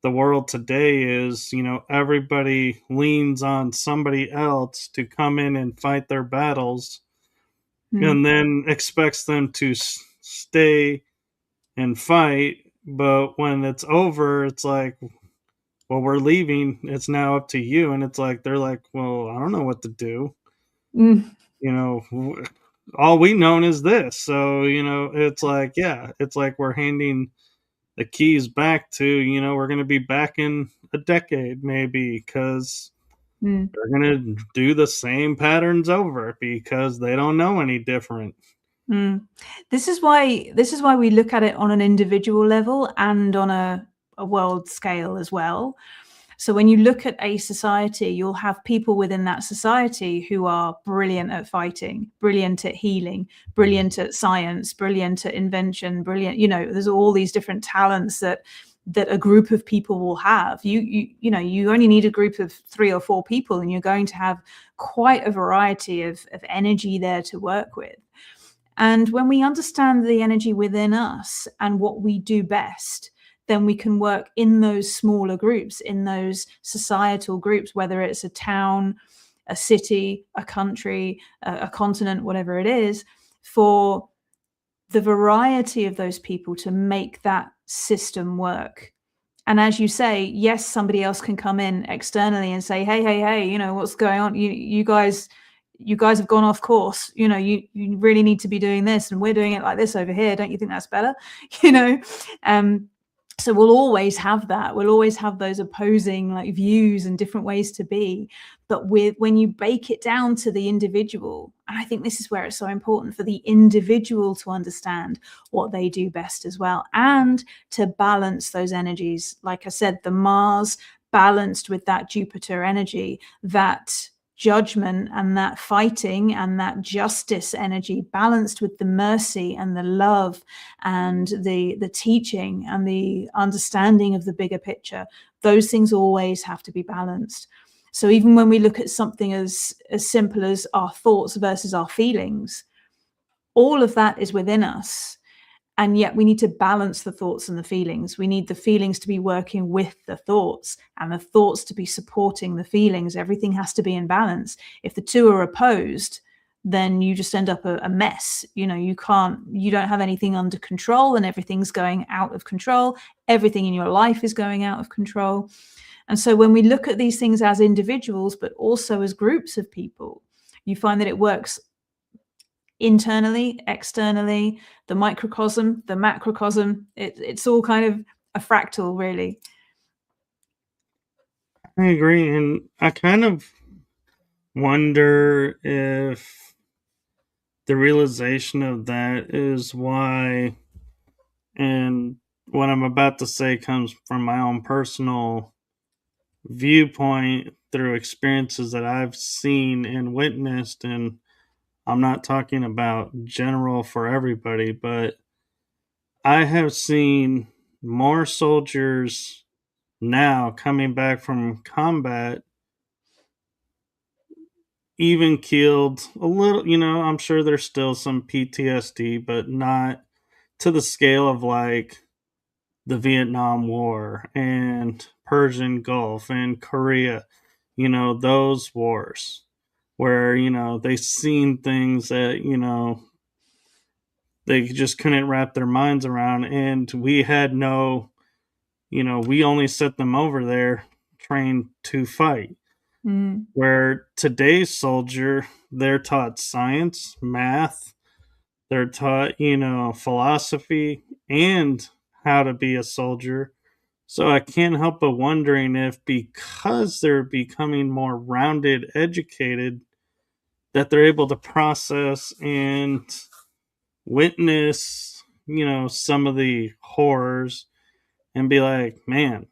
the world today is, everybody leans on somebody else to come in and fight their battles and then expects them to stay and fight. But when it's over, it's like, well, we're leaving. It's now up to you. And it's like, they're like, well, I don't know what to do. All we know is this. So, it's like, it's like we're handing the keys back to, we're going to be back in a decade maybe because they're going to do the same patterns over because they don't know any different. This is why we look at it on an individual level and on a world scale as well. So when you look at a society, you'll have people within that society who are brilliant at fighting, brilliant at healing, brilliant at science, brilliant at invention, brilliant, there's all these different talents that that a group of people will have. You only need a group of 3 or 4 people, and you're going to have quite a variety of energy there to work with. And when we understand the energy within us and what we do best, then we can work in those smaller groups, in those societal groups, whether it's a town, a city, a country, a continent, whatever it is, for the variety of those people to make that system work. And as you say, yes, somebody else can come in externally and say, hey, what's going on? You guys have gone off course. You really need to be doing this, and we're doing it like this over here. Don't you think that's better? So we'll always have that. We'll always have those opposing views and different ways to be. But when you break it down to the individual, and I think this is where it's so important for the individual to understand what they do best as well, and to balance those energies. Like I said, the Mars balanced with that Jupiter energy, that judgment and that fighting and that justice energy balanced with the mercy and the love and the teaching and the understanding of the bigger picture. Those things always have to be balanced. So even when we look at something as simple as our thoughts versus our feelings, all of that is within us. And yet we need to balance the thoughts and the feelings. We need the feelings to be working with the thoughts and the thoughts to be supporting the feelings. Everything has to be in balance. If the two are opposed, then you just end up a mess. You don't have anything under control, and everything's going out of control. Everything in your life is going out of control. And so when we look at these things as individuals, but also as groups of people, you find that it works internally, externally, the microcosm, the macrocosm. It's all kind of a fractal, really. I agree, and I kind of wonder if the realization of that is why, and what I'm about to say comes from my own personal viewpoint through experiences that I've seen and witnessed, and I'm not talking about general for everybody, but I have seen more soldiers now coming back from combat, even killed a little, I'm sure there's still some PTSD, but not to the scale of the Vietnam War and Persian Gulf and Korea, those wars where, they seen things that, they just couldn't wrap their minds around. And we had we only set them over there trained to fight. Where today's soldier, they're taught science, math, they're taught, philosophy, and how to be a soldier. So I can't help but wondering if, because they're becoming more rounded, educated, that they're able to process and witness, some of the horrors and be like, man,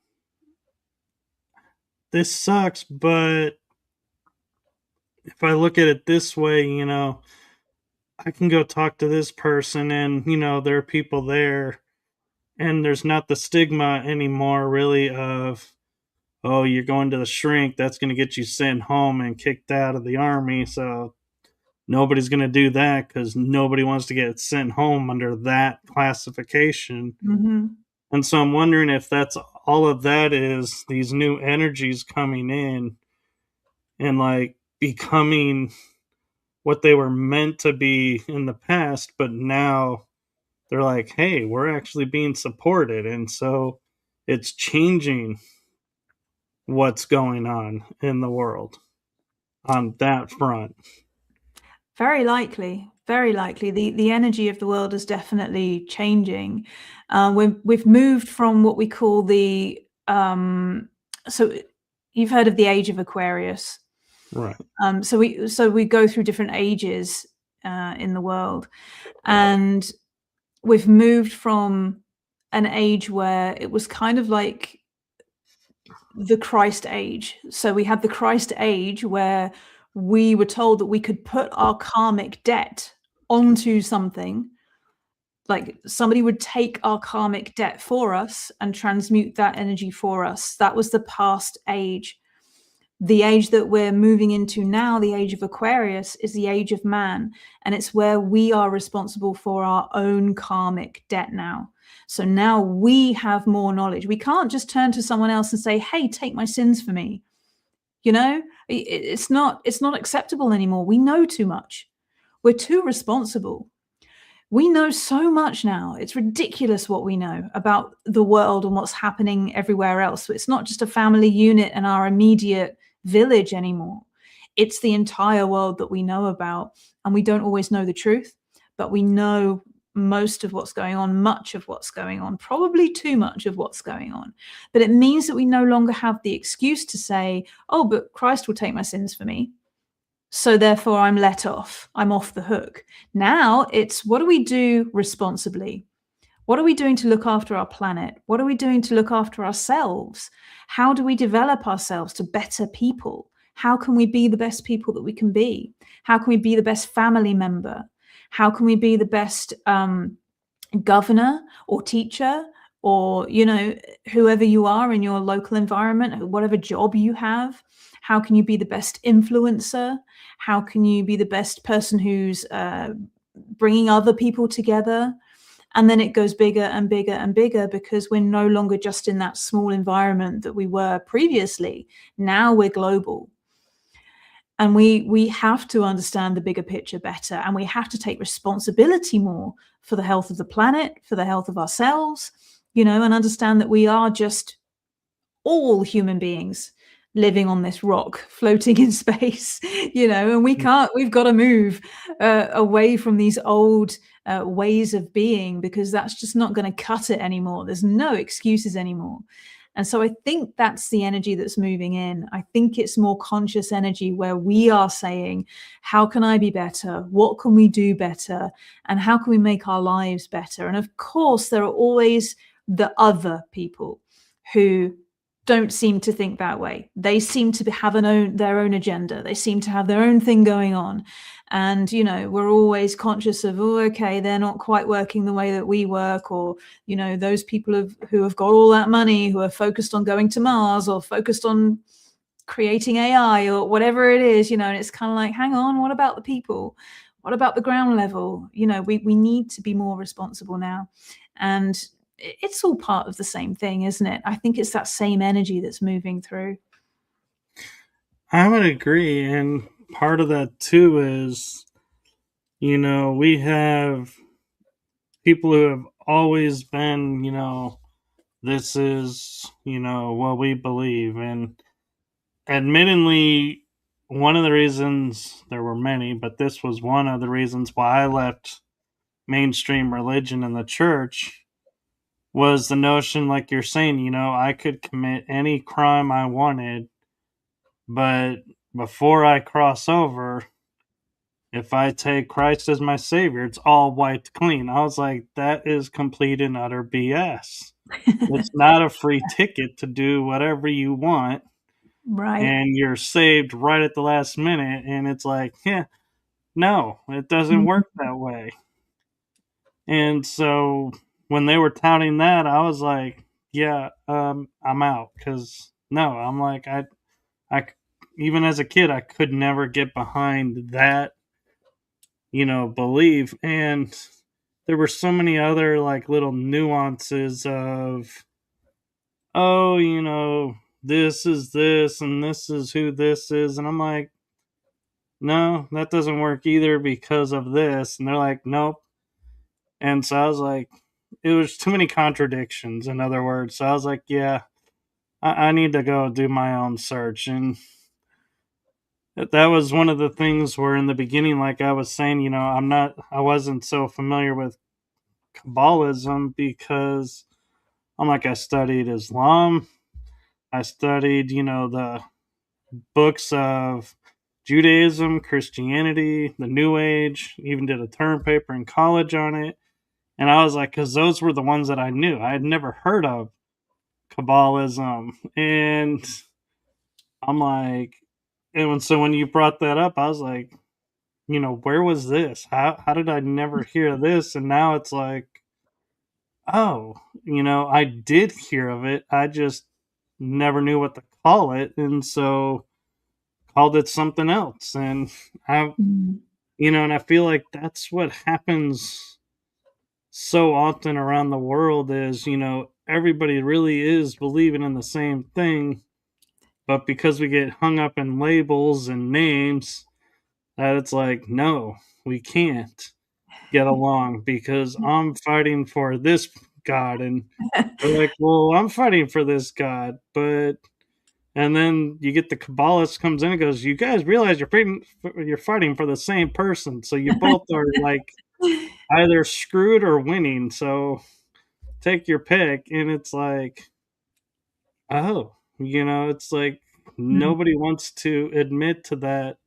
this sucks, but if I look at it this way, I can go talk to this person and, there are people there, and there's not the stigma anymore really of, oh, you're going to the shrink, that's going to get you sent home and kicked out of the army. So nobody's going to do that because nobody wants to get sent home under that classification. And so I'm wondering if that's all of that is these new energies coming in and becoming what they were meant to be in the past, but now they're like, hey, we're actually being supported. And so it's changing what's going on in the world on that front. Very likely. The energy of the world is definitely changing. We've moved from what we call the so you've heard of the age of Aquarius, right? So we go through different ages in the world, and we've moved from an age where it was kind of like the Christ age. So we had the Christ age where we were told that we could put our karmic debt onto something like somebody would take our karmic debt for us and transmute that energy for us. That was the past age. The age that we're moving into now, the age of Aquarius, is the age of man. And it's where we are responsible for our own karmic debt now. So now we have more knowledge. We can't just turn to someone else and say, hey, take my sins for me. You know, it's not acceptable anymore. We know too much. We're too responsible. We know so much now. It's ridiculous what we know about the world and what's happening everywhere else. So it's not just a family unit and our immediate village anymore. It's the entire world that we know about, and we don't always know the truth, but we know most of what's going on, much of what's going on, probably too much of what's going on. But it means that we no longer have the excuse to say, oh, but Christ will take my sins for me, so therefore I'm let off. I'm off the hook. Now it's, what do we do responsibly? What are we doing to look after our planet? What are we doing to look after ourselves? How do we develop ourselves to better people? How can we be the best people that we can be? How can we be the best family member? How can we be the best governor or teacher, or, you know, whoever you are in your local environment, whatever job you have? How can you be the best influencer? How can you be the best person who's bringing other people together? And then it goes bigger and bigger and bigger, because we're no longer just in that small environment that we were previously. Now we're global. And we have to understand the bigger picture better, and we have to take responsibility more for the health of the planet, for the health of ourselves, you know, and understand that we are just all human beings living on this rock, floating in space, you know, and we've got to move away from these old ways of being, because that's just not going to cut it anymore. There's no excuses anymore. And so I think that's the energy that's moving in. I think it's more conscious energy where we are saying, how can I be better? What can we do better? And how can we make our lives better? And of course, there are always the other people who don't seem to think that way. They seem to have their own agenda. They seem to have their own thing going on. And, you know, we're always conscious of, oh, okay, they're not quite working the way that we work, or, you know, those people who have got all that money, who are focused on going to Mars, or focused on creating AI, or whatever it is, you know. And it's kind of like, hang on, what about the people? What about the ground level? You know, we need to be more responsible now. And it's all part of the same thing, isn't it? I think it's that same energy that's moving through. I would agree. And part of that too is, you know, we have people who have always been, you know, this is, you know, what we believe. And admittedly, one of the reasons, there were many, but this was one of the reasons why I left mainstream religion and the church, was the notion, like you're saying, you know, I could commit any crime I wanted, but before I cross over, if I take Christ as my savior, it's all wiped clean. I was like, that is complete and utter BS. It's not a free ticket to do whatever you want, Right. and you're saved right at the last minute. And it's like, yeah, no, it doesn't work that way. And so when they were touting that, I was like, yeah, I'm out. Because no, I'm like, I, even as a kid, I could never get behind that, you know, belief. And there were so many other like little nuances of, oh, you know, this is this and this is who this is. And I'm like, no, that doesn't work either because of this. And they're like, nope. And so I was like, it was too many contradictions, in other words. So I was like, yeah, I need to go do my own search. And that was one of the things where in the beginning, like I was saying, you know, I wasn't so familiar with Kabbalism, because I'm like, I studied Islam. I studied, you know, the books of Judaism, Christianity, the New Age, even did a term paper in college on it. And I was like, because those were the ones that I knew. I had never heard of Kabbalism. And I'm like, and so when you brought that up, I was like, you know, where was this? How did I never hear this? And now it's like, oh, I did hear of it. I just never knew what to call it, and so called it something else. And I, Mm. and I feel like that's what happens so often around the world is, everybody really is believing in the same thing, but because we get hung up in labels and names, that it's like, no, we can't get along because I'm fighting for this God. And they're like, well, I'm fighting for this God, but and then you get the Kabbalist comes in and goes, you guys realize you're fighting for the same person, so you both are like either screwed or winning. So take your pick. And it's like, oh, it's like Mm. nobody wants to admit to that.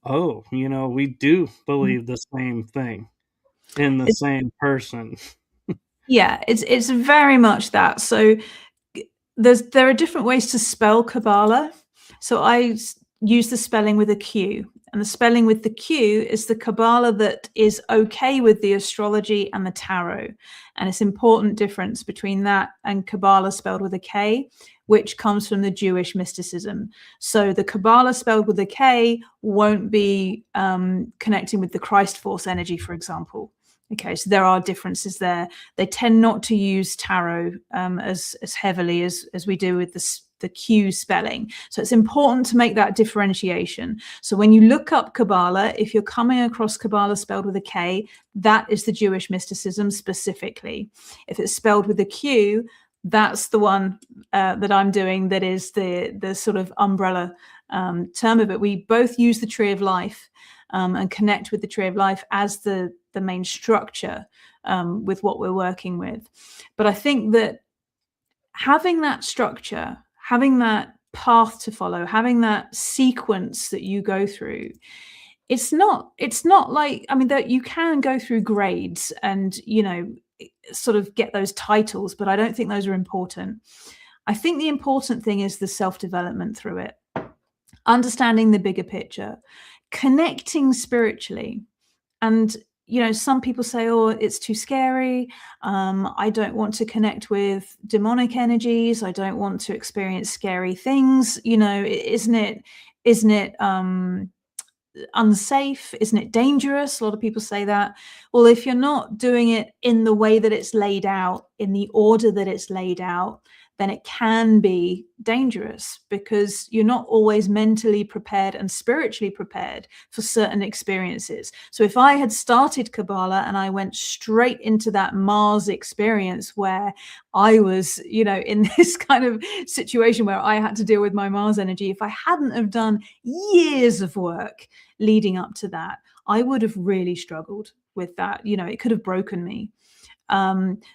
Oh, we do Mm. believe the same thing in the It's, same person. yeah, it's very much that. So there are different ways to spell Kabbalah. So I use the spelling with a Q, and the spelling with the Q is the Kabbalah that is okay with the astrology and the tarot. And it's an important difference between that and Kabbalah spelled with a K, which comes from the Jewish mysticism. So the Kabbalah spelled with a K won't be connecting with the Christ force energy, for example. Okay, so there are differences there. They tend not to use tarot as heavily as we do with the Q spelling. So it's important to make that differentiation. So when you look up Kabbalah, if you're coming across Kabbalah spelled with a K, that is the Jewish mysticism specifically. If it's spelled with a Q, that's the one that I'm doing, that is the sort of umbrella term of it. We both use the tree of life and connect with the tree of life as the main structure with what we're working with. But I think that having that structure, having that path to follow, having that sequence that you go through, it's not like, I mean, that you can go through grades and sort of get those titles, but I don't think those are important. I think the important thing is the self-development through it, understanding the bigger picture, connecting spiritually. And some people say, oh, it's too scary, I don't want to connect with demonic energies, I don't want to experience scary things, isn't it unsafe, isn't it dangerous? A lot of people say that. Well, if you're not doing it in the way that it's laid out, in the order that it's laid out, then it can be dangerous, because you're not always mentally prepared and spiritually prepared for certain experiences. So if I had started Kabbalah and I went straight into that Mars experience where I was, in this kind of situation where I had to deal with my Mars energy, if I hadn't have done years of work leading up to that, I would have really struggled with that. It could have broken me.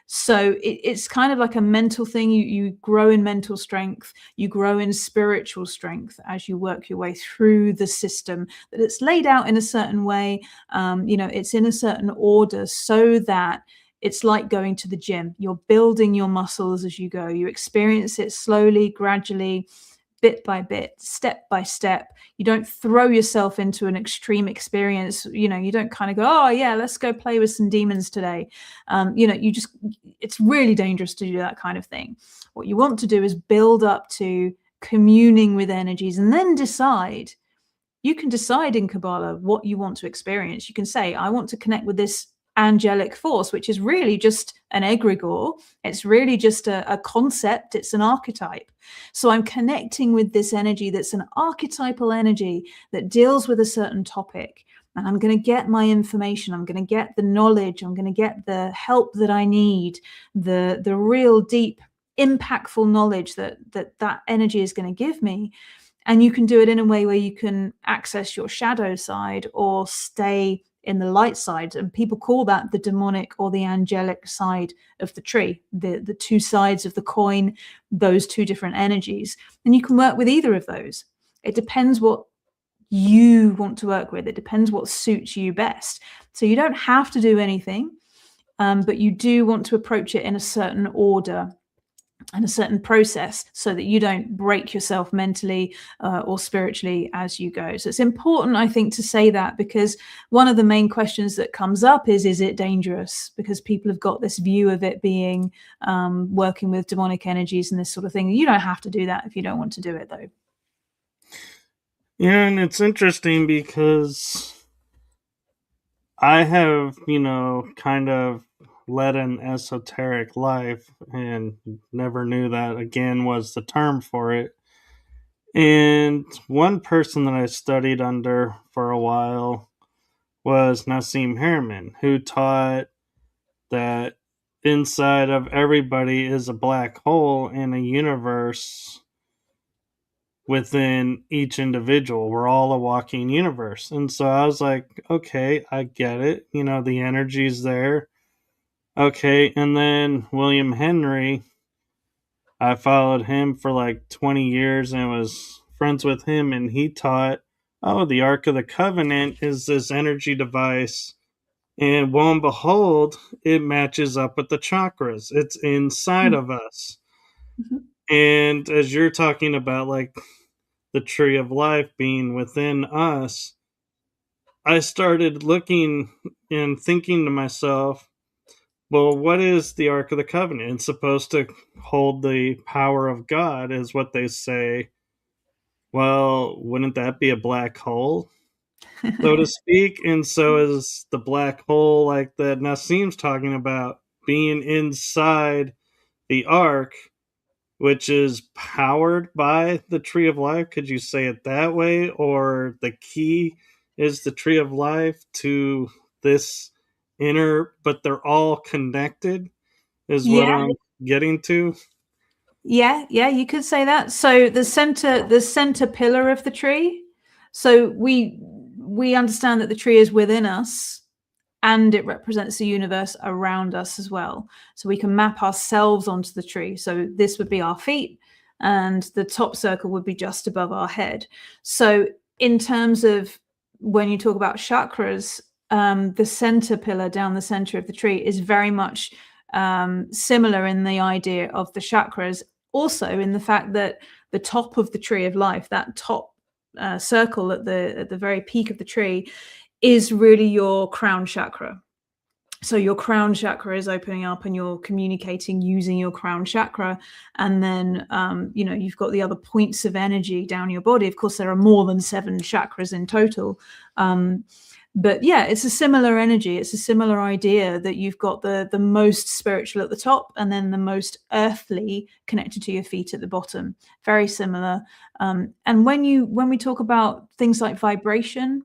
So it's kind of like a mental thing. You grow in mental strength, you grow in spiritual strength as you work your way through the system, that it's laid out in a certain way. It's in a certain order, so that it's like going to the gym. You're building your muscles as you go. You experience it slowly, gradually, bit by bit, step by step. You don't throw yourself into an extreme experience. You don't kind of go, oh yeah, let's go play with some demons today. It's really dangerous to do that kind of thing. What you want to do is build up to communing with energies, and then decide. You can decide in Kabbalah what you want to experience. You can say, I want to connect with this angelic force, which is really just an egregore. It's really just a concept. It's an archetype. So I'm connecting with this energy that's an archetypal energy that deals with a certain topic. And I'm going to get my information. I'm going to get the knowledge. I'm going to get the help that I need, the real deep, impactful knowledge that energy is going to give me. And you can do it in a way where you can access your shadow side or stay in the light side. And people call that the demonic or the angelic side of the tree, the two sides of the coin, those two different energies. And you can work with either of those. It depends what you want to work with. It depends what suits you best. So you don't have to do anything, but you do want to approach it in a certain order. and a certain process so that you don't break yourself mentally or spiritually as you go. So it's important, I think, to say that, because one of the main questions that comes up is it dangerous? Because people have got this view of it being working with demonic energies and this sort of thing. You don't have to do that if you don't want to do it, though. Yeah, and it's interesting because I have, kind of led an esoteric life and never knew that again was the term for it. And one person that I studied under for a while was Nassim Haramein, who taught that inside of everybody is a black hole in a universe within each individual. We're all a walking universe. And so I was like, okay, I get it. The energy's there. Okay. And then William Henry, I followed him for like 20 years and was friends with him. And he taught, oh, the Ark of the Covenant is this energy device. And lo and behold, it matches up with the chakras. It's inside of us. Mm-hmm. And as you're talking about, like, the tree of life being within us, I started looking and thinking to myself, well, what is the Ark of the Covenant? It's supposed to hold the power of God, is what they say. Well, wouldn't that be a black hole, so to speak? And so is the black hole, like that Nassim's talking about, being inside the Ark, which is powered by the tree of life. Could you say it that way? Or the key is the tree of life to this inner, but they're all connected, is what Yeah. I'm getting to. Yeah, you could say that. So the center pillar of the tree. So we understand that the tree is within us and it represents the universe around us as well. So we can map ourselves onto the tree. So this would be our feet and the top circle would be just above our head. So in terms of when you talk about chakras, the center pillar down the center of the tree is very much similar in the idea of the chakras, also in the fact that the top of the tree of life, that top circle at the very peak of the tree, is really your crown chakra. So your crown chakra is opening up and you're communicating using your crown chakra. And then, you've got the other points of energy down your body. Of course, there are more than 7 chakras in total. But yeah, it's a similar energy. It's a similar idea that you've got the most spiritual at the top and then the most earthly connected to your feet at the bottom. Very similar. And when we talk about things like vibration,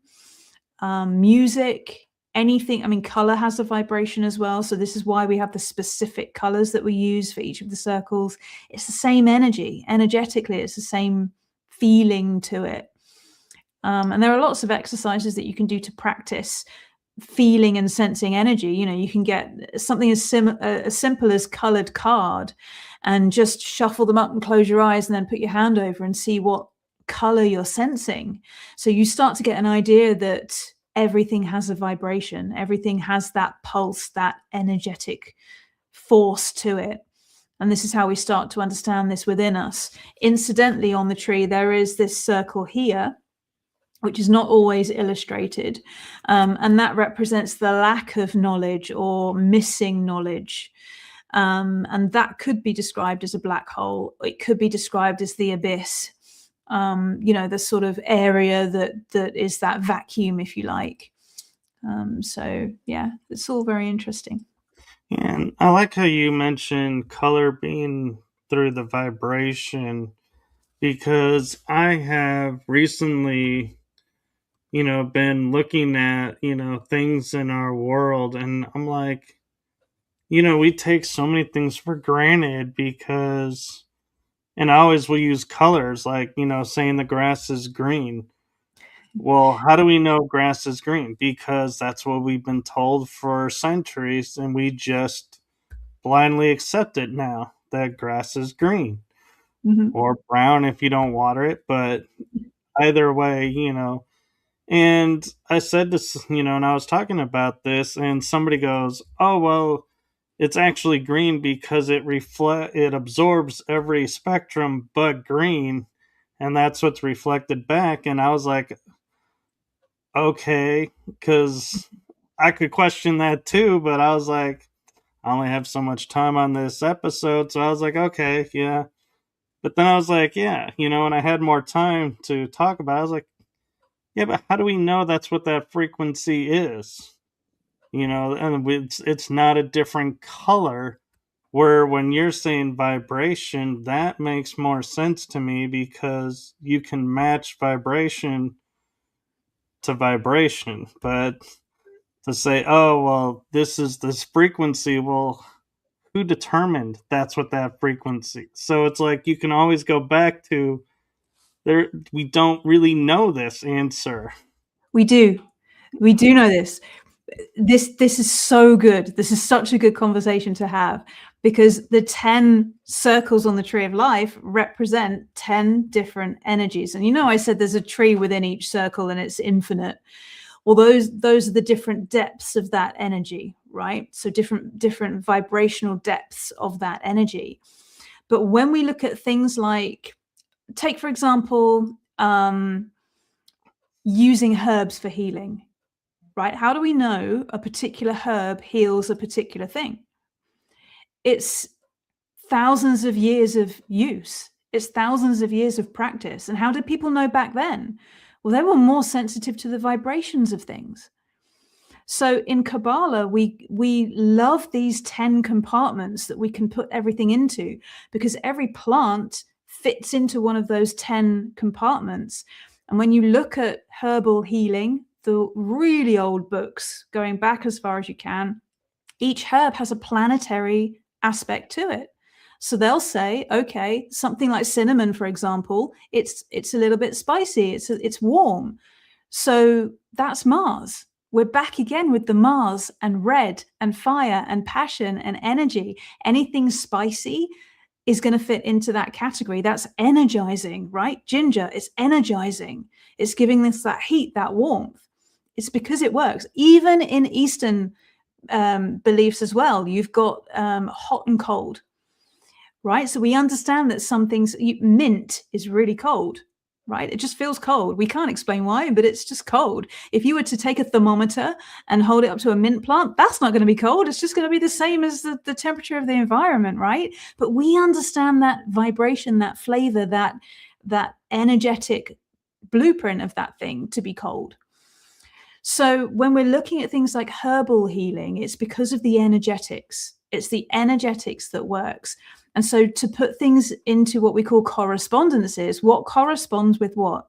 music, anything, I mean, color has a vibration as well. So this is why we have the specific colors that we use for each of the circles. It's the same energy. Energetically, it's the same feeling to it. And there are lots of exercises that you can do to practice feeling and sensing energy. You can get something as simple as colored card and just shuffle them up and close your eyes and then put your hand over and see what color you're sensing. So you start to get an idea that everything has a vibration, everything has that pulse, that energetic force to it. And this is how we start to understand this within us. Incidentally, on the tree, there is this circle here, which is not always illustrated. And that represents the lack of knowledge or missing knowledge. And that could be described as a black hole. It could be described as the abyss. The sort of area that is that vacuum, if you like. So yeah, it's all very interesting. And I like how you mentioned color being through the vibration, because I have recently, been looking at, things in our world, and I'm like, we take so many things for granted because, and I always will use colors, like, saying the grass is green. Well, how do we know grass is green? Because that's what we've been told for centuries, and we just blindly accept it now that grass is green Mm-hmm. or brown if you don't water it. But either way, and I said this, and I was talking about this, and somebody goes, oh, well, it's actually green because it absorbs every spectrum but green, and that's what's reflected back. And I was like, okay, because I could question that too, but I was like, I only have so much time on this episode, so I was like, okay, yeah. But then I was like, yeah, when I had more time to talk about it, I was like, yeah, but how do we know that's what that frequency is? And it's not a different color. Where when you're saying vibration, that makes more sense to me because you can match vibration to vibration. But to say, oh, well, this is this frequency, well, who determined that's what that frequency? So it's like you can always go back to there. We don't really know this answer. We do know this. This is so good. This is such a good conversation to have, because the 10 circles on the tree of life represent 10 different energies. And I said there's a tree within each circle and it's infinite. Well, those are the different depths of that energy, right? So different vibrational depths of that energy. But when we look at things like, take for example, using herbs for healing, right? How do we know a particular herb heals a particular thing? It's thousands of years of use. It's thousands of years of practice. And how did people know back then? Well, they were more sensitive to the vibrations of things. So in Kabbalah, we love these 10 compartments that we can put everything into, because every plant fits into one of those 10 compartments. And when you look at herbal healing, the really old books, going back as far as you can, each herb has a planetary aspect to it. So they'll say, okay, something like cinnamon, for example, it's a little bit spicy, it's warm. So that's Mars. We're back again with the Mars and red and fire and passion and energy. Anything spicy is going to fit into that category. That's energizing, right? Ginger, it's energizing. It's giving us that heat, that warmth. It's because it works. Even in Eastern beliefs as well, you've got hot and cold, right? So we understand that some things, mint is really cold, right? It just feels cold. We can't explain why, but it's just cold. If you were to take a thermometer and hold it up to a mint plant, that's not going to be cold. It's just going to be the same as the temperature of the environment, right? But we understand that vibration, that flavor, that energetic blueprint of that thing to be cold. So when we're looking at things like herbal healing, it's because of the energetics. It's the energetics that works. And so to put things into what we call correspondences, what corresponds with what?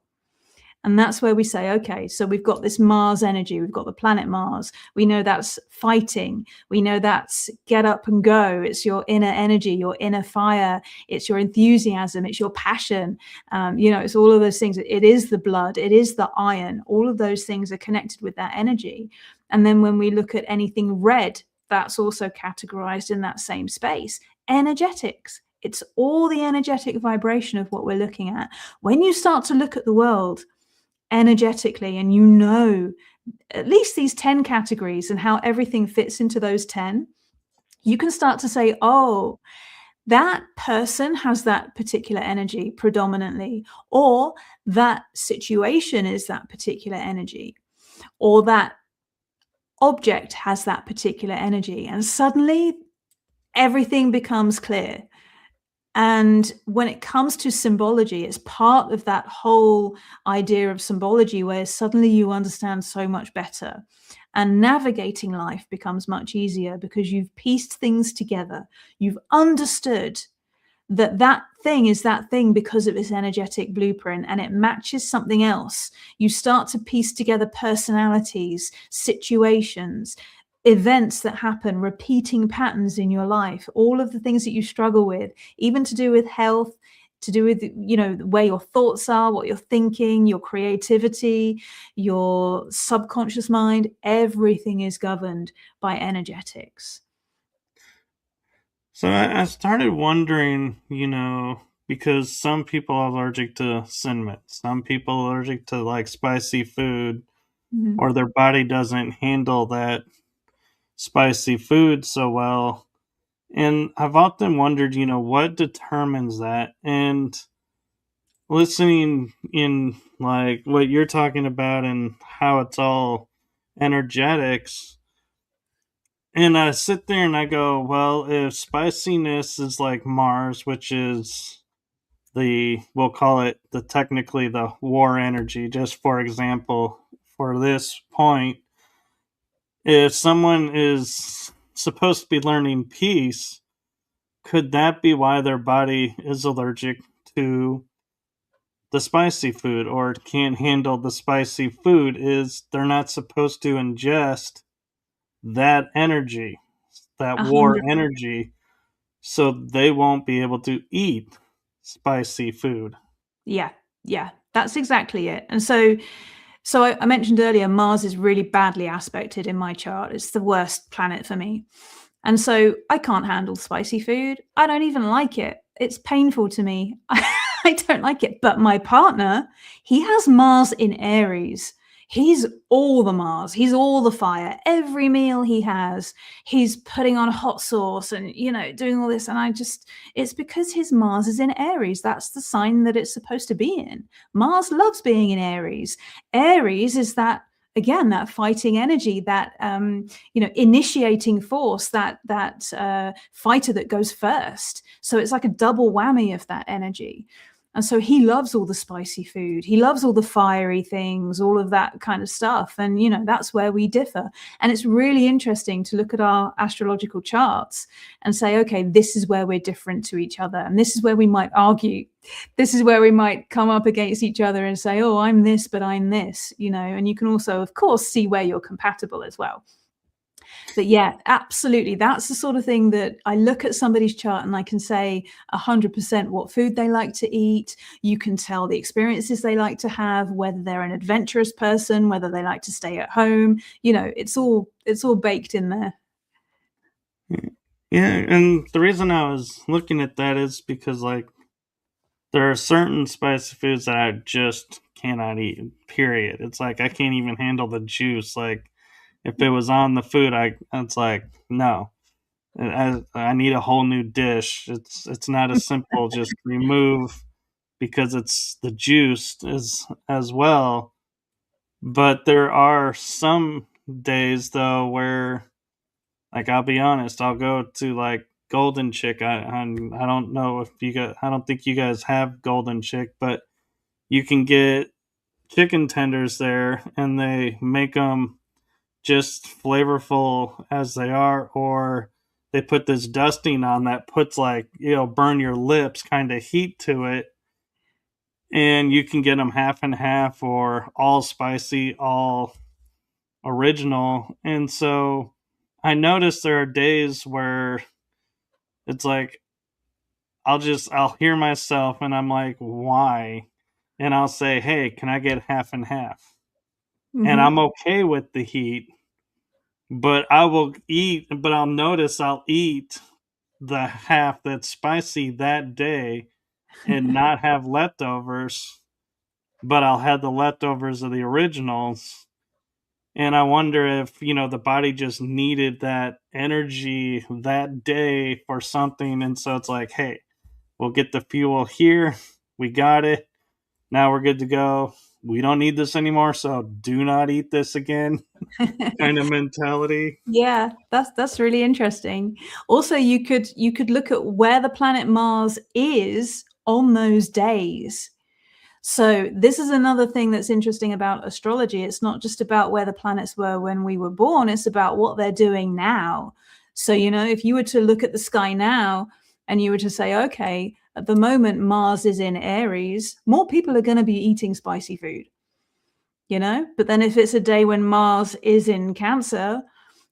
And that's where we say, okay, so we've got this Mars energy, we've got the planet Mars. We know that's fighting. We know that's get up and go. It's your inner energy, your inner fire. It's your enthusiasm. It's your passion. It's all of those things. It is the blood. It is the iron. All of those things are connected with that energy. And then when we look at anything red, that's also categorized in that same space. Energetics. It's all the energetic vibration of what we're looking at. When you start to look at the world energetically, and at least these 10 categories and how everything fits into those 10, you can start to say, oh, that person has that particular energy predominantly, or that situation is that particular energy, or that object has that particular energy. And suddenly everything becomes clear. And when it comes to symbology, it's part of that whole idea of symbology where suddenly you understand so much better. And navigating life becomes much easier because you've pieced things together. You've understood that thing is that thing because of its energetic blueprint, and it matches something else. You start to piece together personalities, situations, events that happen, repeating patterns in your life, all of the things that you struggle with, even to do with health, to do with, where your thoughts are, what you're thinking, your creativity, your subconscious mind, everything is governed by energetics. So I started wondering, because some people are allergic to cinnamon, some people are allergic to like spicy food, or their body doesn't handle that spicy food so well. And I've often wondered, what determines that? And listening in like what you're talking about and how it's all energetics, and I sit there and I go, well, if spiciness is like Mars, which is we'll call it technically the war energy, just for example, for this point, if someone is supposed to be learning peace, could that be why their body is allergic to the spicy food or can't handle the spicy food? Is they're not supposed to ingest that energy, that war 100. energy, so they won't be able to eat spicy food. Yeah, yeah, that's exactly it. And so I mentioned earlier, Mars is really badly aspected in my chart. It's the worst planet for me. And so I can't handle spicy food. I don't even like it. It's painful to me. I don't like it. But my partner, he has Mars in Aries. He's all the Mars. He's all the fire. Every meal he has, he's putting on hot sauce and, doing all this. And it's because his Mars is in Aries. That's the sign that it's supposed to be in. Mars loves being in Aries. Aries is that, again, that fighting energy, that initiating force, that fighter that goes first. So it's like a double whammy of that energy. And so he loves all the spicy food. He loves all the fiery things, all of that kind of stuff. And, that's where we differ. And it's really interesting to look at our astrological charts and say, okay, this is where we're different to each other. And this is where we might argue. This is where we might come up against each other and say, oh, I'm this, but I'm this, and you can also, of course, see where you're compatible as well. But yeah, absolutely. That's the sort of thing that I look at somebody's chart and I can say 100% what food they like to eat. You can tell the experiences they like to have, whether they're an adventurous person, whether they like to stay at home. It's all baked in there. Yeah, and the reason I was looking at that is because there are certain spicy foods that I just cannot eat. Period. It's like I can't even handle the juice. Like if it was on the food, it's like no. I need a whole new dish. It's not as simple just remove because it's the juice as well. But there are some days though where, like, I'll be honest, I'll go to like Golden Chick. I don't know if you guys, I don't think you guys have Golden Chick, but you can get chicken tenders there, and they make them just flavorful as they are, or they put this dusting on that puts like, burn your lips kind of heat to it. And you can get them half and half or all spicy, all original. And so I noticed there are days where it's like, I'll hear myself and I'm like, why? And I'll say, hey, can I get half and half? Mm-hmm. And I'm okay with the heat, but I'll notice I'll eat the half that's spicy that day and not have leftovers, but I'll have the leftovers of the originals. And I wonder if, the body just needed that energy that day for something. And so it's like, hey, we'll get the fuel here. We got it. Now we're good to go. We don't need this anymore, so do not eat this again. Kind of mentality. Yeah, that's really interesting. Also, you could look at where the planet Mars is on those days. So this is another thing that's interesting about astrology. It's not just about where the planets were when we were born, it's about what they're doing now. So, if you were to look at the sky now and you were to say, okay, at the moment Mars is in Aries, more people are going to be eating spicy food, but then if it's a day when Mars is in Cancer,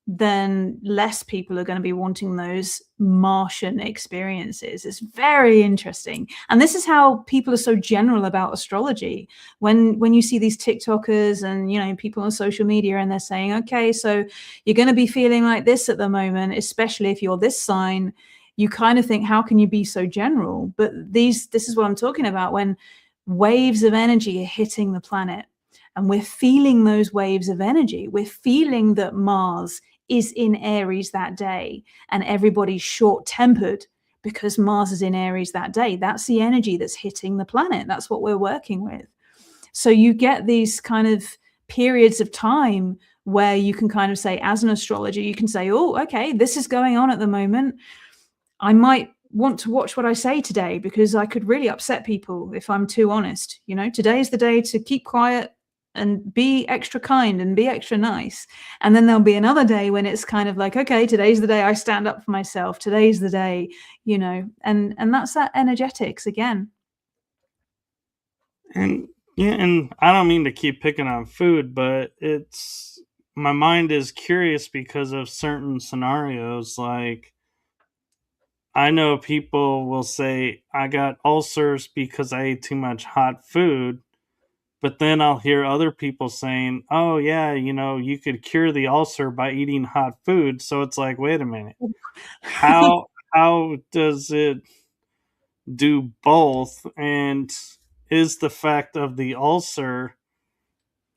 then less people are going to be wanting those Martian experiences. It's very interesting. And this is how people are so general about astrology. When you see these TikTokers and, people on social media and they're saying, okay, so you're going to be feeling like this at the moment, especially if you're this sign, you kind of think, how can you be so general? But this is what I'm talking about, when waves of energy are hitting the planet and we're feeling those waves of energy. We're feeling that Mars is in Aries that day, and everybody's short-tempered because Mars is in Aries that day. That's the energy that's hitting the planet. That's what we're working with. So you get these kind of periods of time where you can kind of say, as an astrologer, you can say, oh, okay, this is going on at the moment. I might want to watch what I say today because I could really upset people if I'm too honest. You know, today is the day to keep quiet and be extra kind and be extra nice. And then there'll be another day when it's kind of like, okay, today's the day I stand up for myself. Today's the day, you know, and that's that energetics again. And yeah, and I don't mean to keep picking on food, but it's my mind is curious because of certain scenarios. Like, I know people will say, I got ulcers because I ate too much hot food. But then I'll hear other people saying, oh, yeah, you could cure the ulcer by eating hot food. So it's like, wait a minute. How does it do both? And is the fact of the ulcer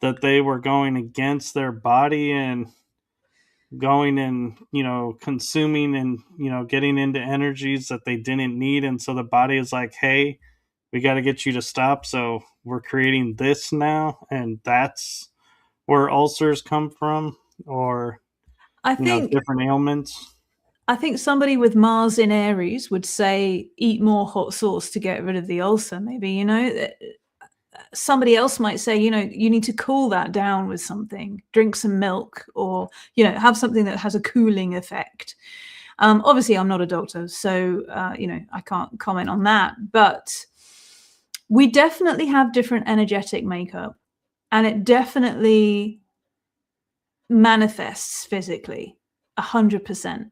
that they were going against their body and going and consuming and getting into energies that they didn't need, and so the body is like, hey, we got to get you to stop, so we're creating this now, and that's where ulcers come from, or I think different ailments. I think somebody with Mars in Aries would say eat more hot sauce to get rid of the ulcer. Maybe, somebody else might say, you need to cool that down with something, drink some milk, or, have something that has a cooling effect. Obviously, I'm not a doctor, so, I can't comment on that. But we definitely have different energetic makeup, and it definitely manifests physically 100%.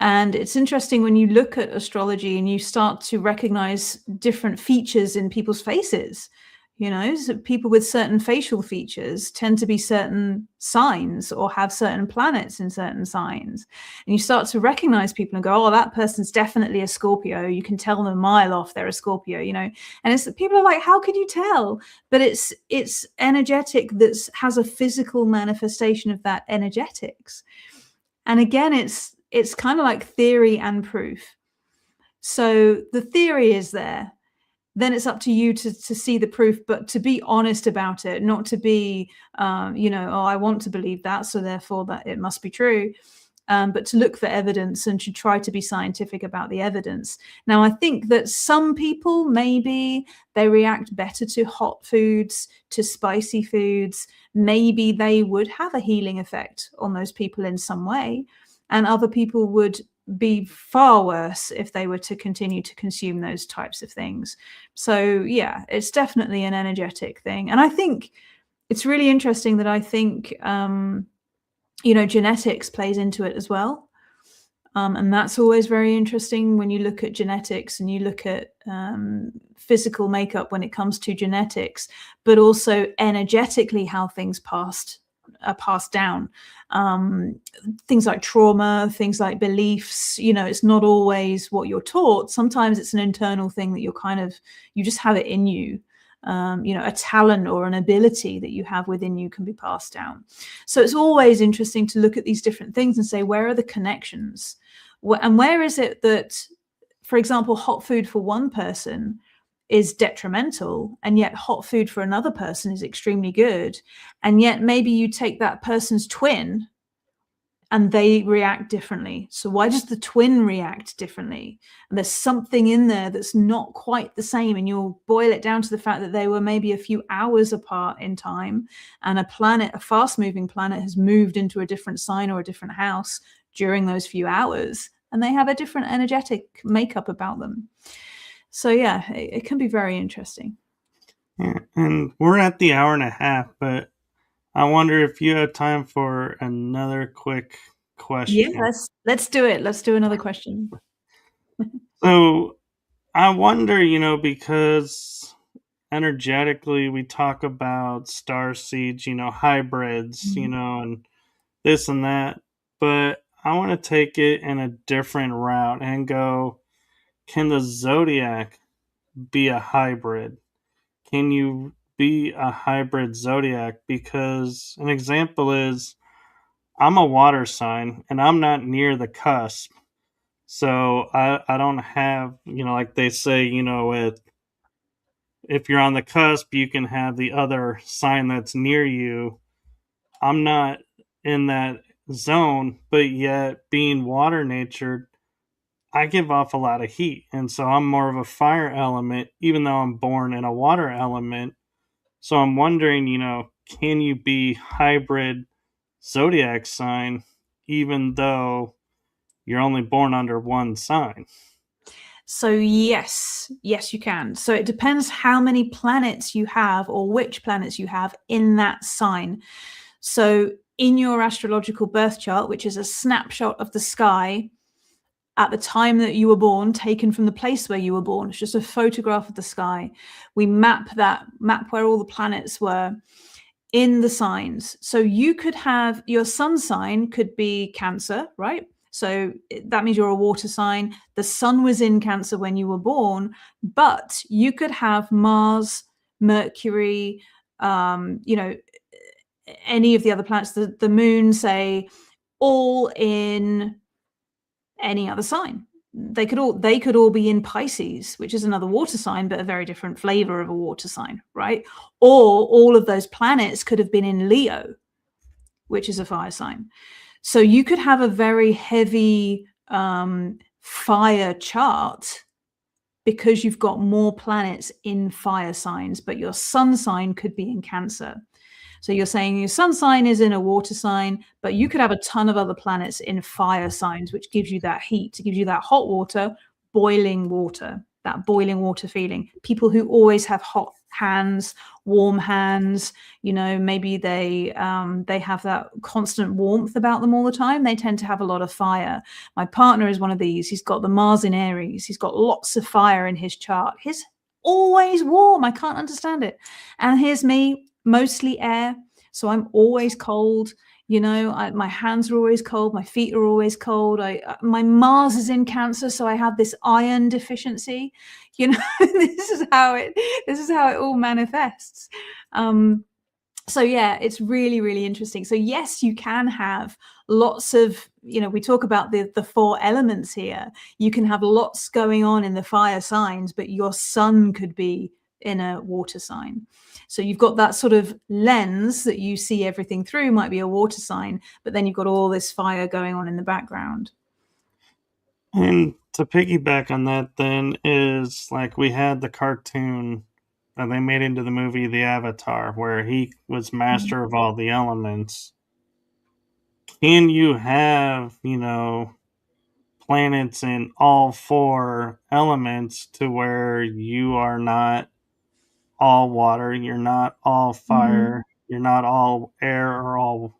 And it's interesting when you look at astrology and you start to recognize different features in people's faces. So people with certain facial features tend to be certain signs or have certain planets in certain signs. And you start to recognize people and go, oh, that person's definitely a Scorpio. You can tell them a mile off they're a Scorpio, And it's people are like, how could you tell? But it's energetic that has a physical manifestation of that energetics. And again, it's kind of like theory and proof. So the theory is there. Then it's up to you to see the proof, but to be honest about it, not to be, oh, I want to believe that, so therefore that it must be true. But to look for evidence and to try to be scientific about the evidence. Now, I think that some people, maybe they react better to hot foods, to spicy foods. Maybe they would have a healing effect on those people in some way. And other people would be far worse if they were to continue to consume those types of things. So, yeah, it's definitely an energetic thing. And I think it's really interesting that I think, genetics plays into it as well. And that's always very interesting when you look at genetics and you look at physical makeup when it comes to genetics, but also energetically how things are passed down. Things like trauma, things like beliefs, it's not always what you're taught. Sometimes it's an internal thing that you just have it in you. A talent or an ability that you have within you can be passed down. So it's always interesting to look at these different things and say, where are the connections? And where is it that, for example, hot food for one person is detrimental, and yet hot food for another person is extremely good. And yet maybe you take that person's twin and they react differently. So why does the twin react differently? And there's something in there that's not quite the same, and you'll boil it down to the fact that they were maybe a few hours apart in time, and a fast-moving planet has moved into a different sign or a different house during those few hours, and they have a different energetic makeup about them. So yeah, it can be very interesting. Yeah, and we're at the hour and a half, but I wonder if you have time for another quick question. Yeah, let's do it. Let's do another question. So I wonder, because energetically we talk about star seeds, hybrids, and this and that, but I want to take it in a different route and go, can the zodiac be a hybrid? Can you be a hybrid zodiac? Because an example is, I'm a water sign and I'm not near the cusp. So I don't have, like they say, if you're on the cusp, you can have the other sign that's near you. I'm not in that zone, but yet being water natured, I give off a lot of heat. And so I'm more of a fire element, even though I'm born in a water element. So I'm wondering, can you be hybrid zodiac sign even though you're only born under one sign? So yes, you can. So it depends how many planets you have or which planets you have in that sign. So in your astrological birth chart, which is a snapshot of the sky at the time that you were born, taken from the place where you were born, it's just a photograph of the sky. We map where all the planets were in the signs. So you could have your sun sign could be Cancer, right? So that means you're a water sign. The sun was in Cancer when you were born, but you could have Mars, Mercury, any of the other planets, the moon, say, all in any other sign. They could all be in Pisces, which is another water sign, but a very different flavor of a water sign, right? Or all of those planets could have been in Leo, which is a fire sign. So you could have a very heavy fire chart because you've got more planets in fire signs, but your sun sign could be in Cancer. So you're saying your sun sign is in a water sign, but you could have a ton of other planets in fire signs, which gives you that heat, it gives you that hot water, that boiling water feeling. People who always have hot hands, warm hands, maybe they have that constant warmth about them all the time. They tend to have a lot of fire. My partner is one of these. He's got the Mars in Aries. He's got lots of fire in his chart. He's always warm. I can't understand it. And here's me, mostly air, so I'm always cold. My hands are always cold, my feet are always cold. My Mars is in Cancer, so I have this iron deficiency. This is how it all manifests. So yeah, it's really, really interesting. So yes, you can have lots of, we talk about the four elements here. You can have lots going on in the fire signs, but your sun could be in a water sign. So you've got that sort of lens that you see everything through, might be a water sign, but then you've got all this fire going on in the background. And to piggyback on that, then, is like we had the cartoon that they made into the movie The Avatar, where he was master of all the elements. Can you have, planets in all four elements to where you are not all water, you're not all fire, you're not all air or all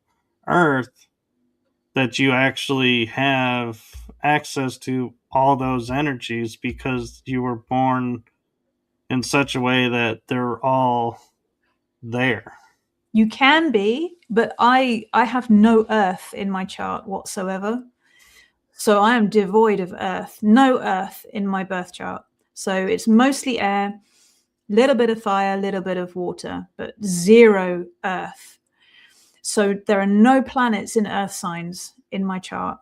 earth, that you actually have access to all those energies because you were born in such a way that they're all there? You can be, but I have no earth in my chart whatsoever. So I am devoid of earth, no earth in my birth chart. So it's mostly air, little bit of fire, little bit of water, but zero earth. So there are no planets in earth signs in my chart.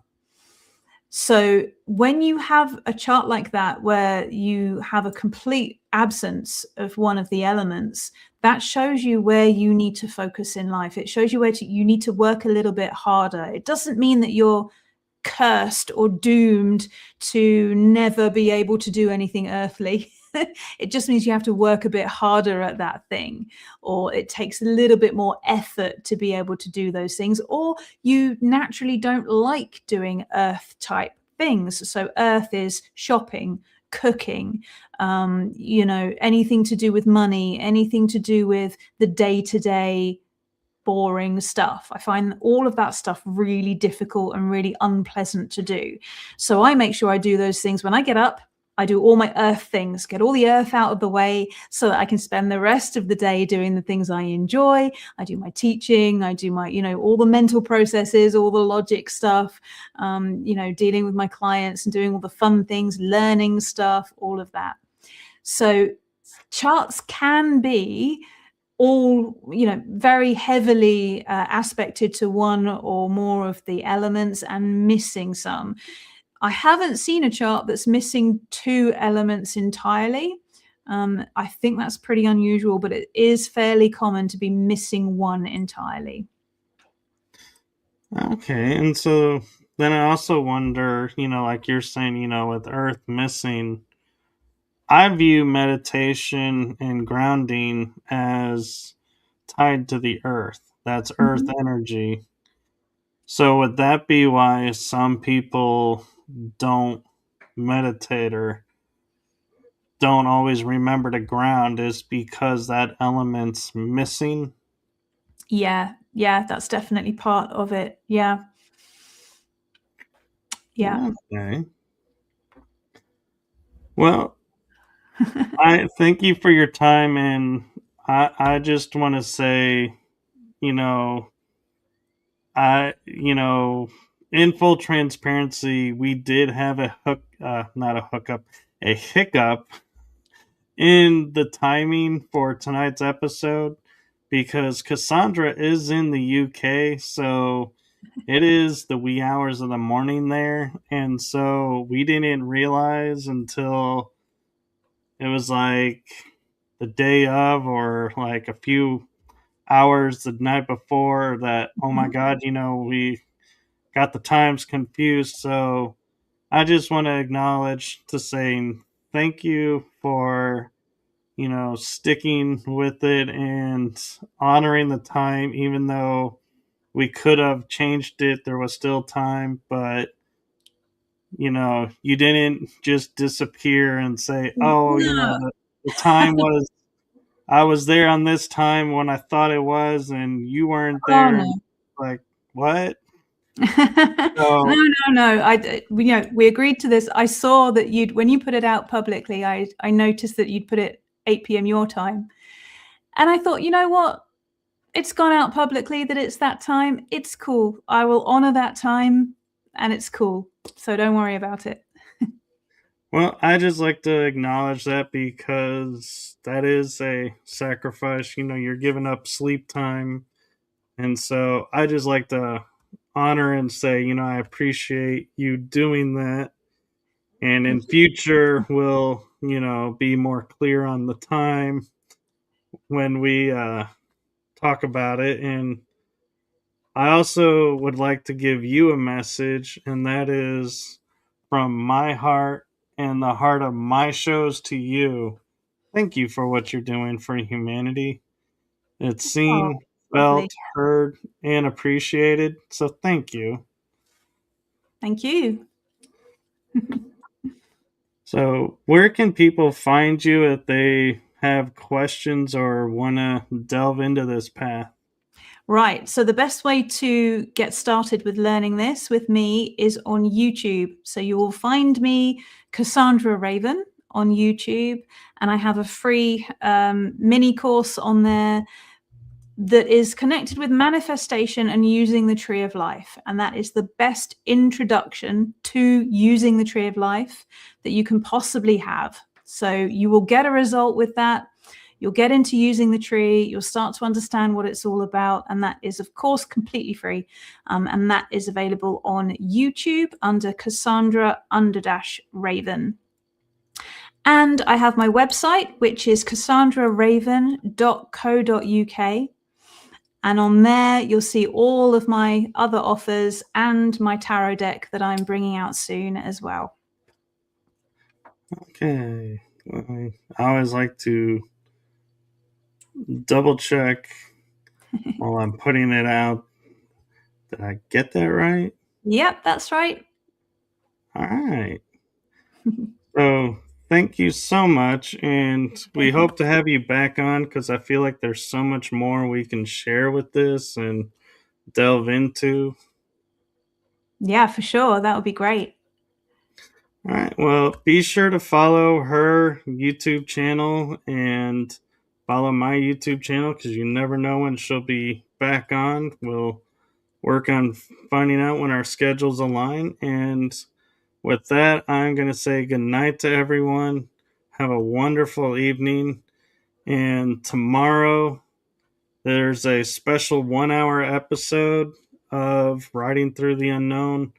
So when you have a chart like that, where you have a complete absence of one of the elements, that shows you where you need to focus in life. It shows you where you need to work a little bit harder. It doesn't mean that you're cursed or doomed to never be able to do anything earthly. It just means you have to work a bit harder at that thing, or it takes a little bit more effort to be able to do those things, or you naturally don't like doing earth type things. So earth is shopping, cooking, anything to do with money, anything to do with the day-to-day boring stuff. I find all of that stuff really difficult and really unpleasant to do. So I make sure I do those things when I get up. I do all my earth things, get all the earth out of the way so that I can spend the rest of the day doing the things I enjoy. I do my teaching, I do my, all the mental processes, all the logic stuff, dealing with my clients and doing all the fun things, learning stuff, all of that. So charts can be all, very heavily aspected to one or more of the elements and missing some. I haven't seen a chart that's missing 2 elements entirely. I think that's pretty unusual, but it is fairly common to be missing one entirely. Okay, and so then I also wonder, like you're saying, with Earth missing, I view meditation and grounding as tied to the Earth. That's Earth energy. So would that be why some people don't meditate or don't always remember to ground, is because that element's missing? Yeah, that's definitely part of it. Yeah. Okay. Well, I thank you for your time, and I just want to say, you know, in full transparency, we did have not a hookup, a hiccup in the timing for tonight's episode, because Cassandra is in the UK, so it is the wee hours of the morning there, and so we didn't realize until it was like the day of, or like a few hours the night before, that, oh my God, we got the times confused. So I just want to acknowledge to saying thank you for, sticking with it and honoring the time, even though we could have changed it. There was still time, but you didn't just disappear and say, oh, No. the time was, I was there on this time when I thought it was, and you weren't Oh, there. no. And like, what? No, So, we agreed to this. I saw that when you put it out publicly, I noticed that you'd put it 8 p.m. your time. And I thought, you know what? It's gone out publicly that it's that time. It's cool. I will honor that time, and it's cool. So don't worry about it. well, I just like to acknowledge that, because that is a sacrifice. You're giving up sleep time. And so I just like to honor and say, I appreciate you doing that. And in Thank you. future, we'll, be more clear on the time when we talk about it. And I also would like to give you a message, and that is from my heart and the heart of my shows to you. Thank you for what you're doing for humanity. It's Oh, seen, lovely. felt, heard, and appreciated. So thank you. Thank you. So, where can people find you if they have questions or want to delve into this path? Right. So the best way to get started with learning this with me is on YouTube. So you will find me, Cassandra Raven, on YouTube, and I have a free mini course on there that is connected with manifestation and using the tree of life. And that is the best introduction to using the tree of life that you can possibly have. So you will get a result with that. You'll get into using the tree. You'll start to understand what it's all about. And that is, of course, completely free. And that is available on YouTube under Cassandra_Raven. And I have my website, which is cassandraraven.co.uk. And on there, you'll see all of my other offers and my tarot deck that I'm bringing out soon as well. Okay. I always like to double check while I'm putting it out. Did I get that right? Yep, that's right. All right. So, thank you so much. And we hope to have you back on, because I feel like there's so much more we can share with this and delve into. Yeah, for sure. That would be great. All right. Well, be sure to follow her YouTube channel and follow my YouTube channel, because you never know when she'll be back on. We'll work on finding out when our schedules align. And with that, I'm going to say good night to everyone. Have a wonderful evening. And tomorrow, there's a special 1 hour episode of Riding Through the Unknown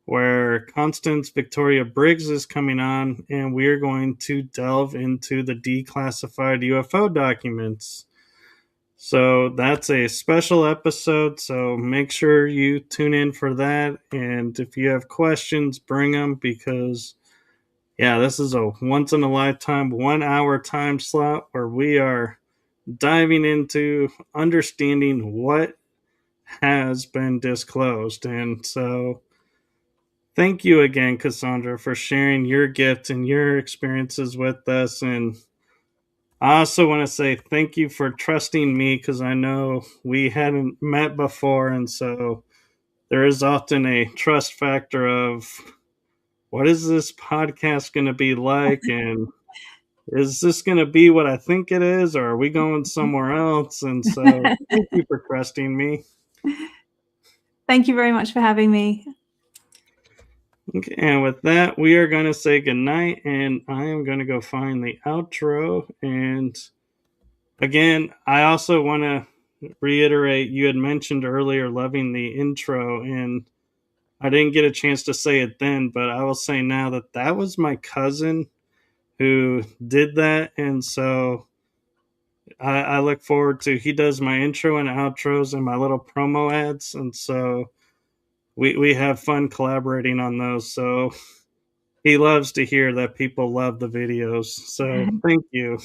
where Constance Victoria Briggs is coming on, and we're going to delve into the declassified UFO documents. So that's a special episode, so make sure you tune in for that. And if you have questions, bring them, because, yeah, this is a once in a lifetime 1 hour time slot where we are diving into understanding what has been disclosed. And so thank you again, Cassandra, for sharing your gift and your experiences with us. And I also want to say thank you for trusting me, because I know we hadn't met before. And so there is often a trust factor of what is this podcast going to be like? And is this going to be what I think it is? Or are we going somewhere else? And so thank you for trusting me. Thank you very much for having me. Okay, and with that, we are going to say goodnight, and I am going to go find the outro. And again, I also want to reiterate, you had mentioned earlier loving the intro, and I didn't get a chance to say it then, but I will say now that that was my cousin who did that. And so I look forward to, he does my intro and outros and my little promo ads. And so we have fun collaborating on those. So he loves to hear that people love the videos. So thank you.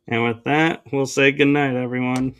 And with that, we'll say goodnight, everyone.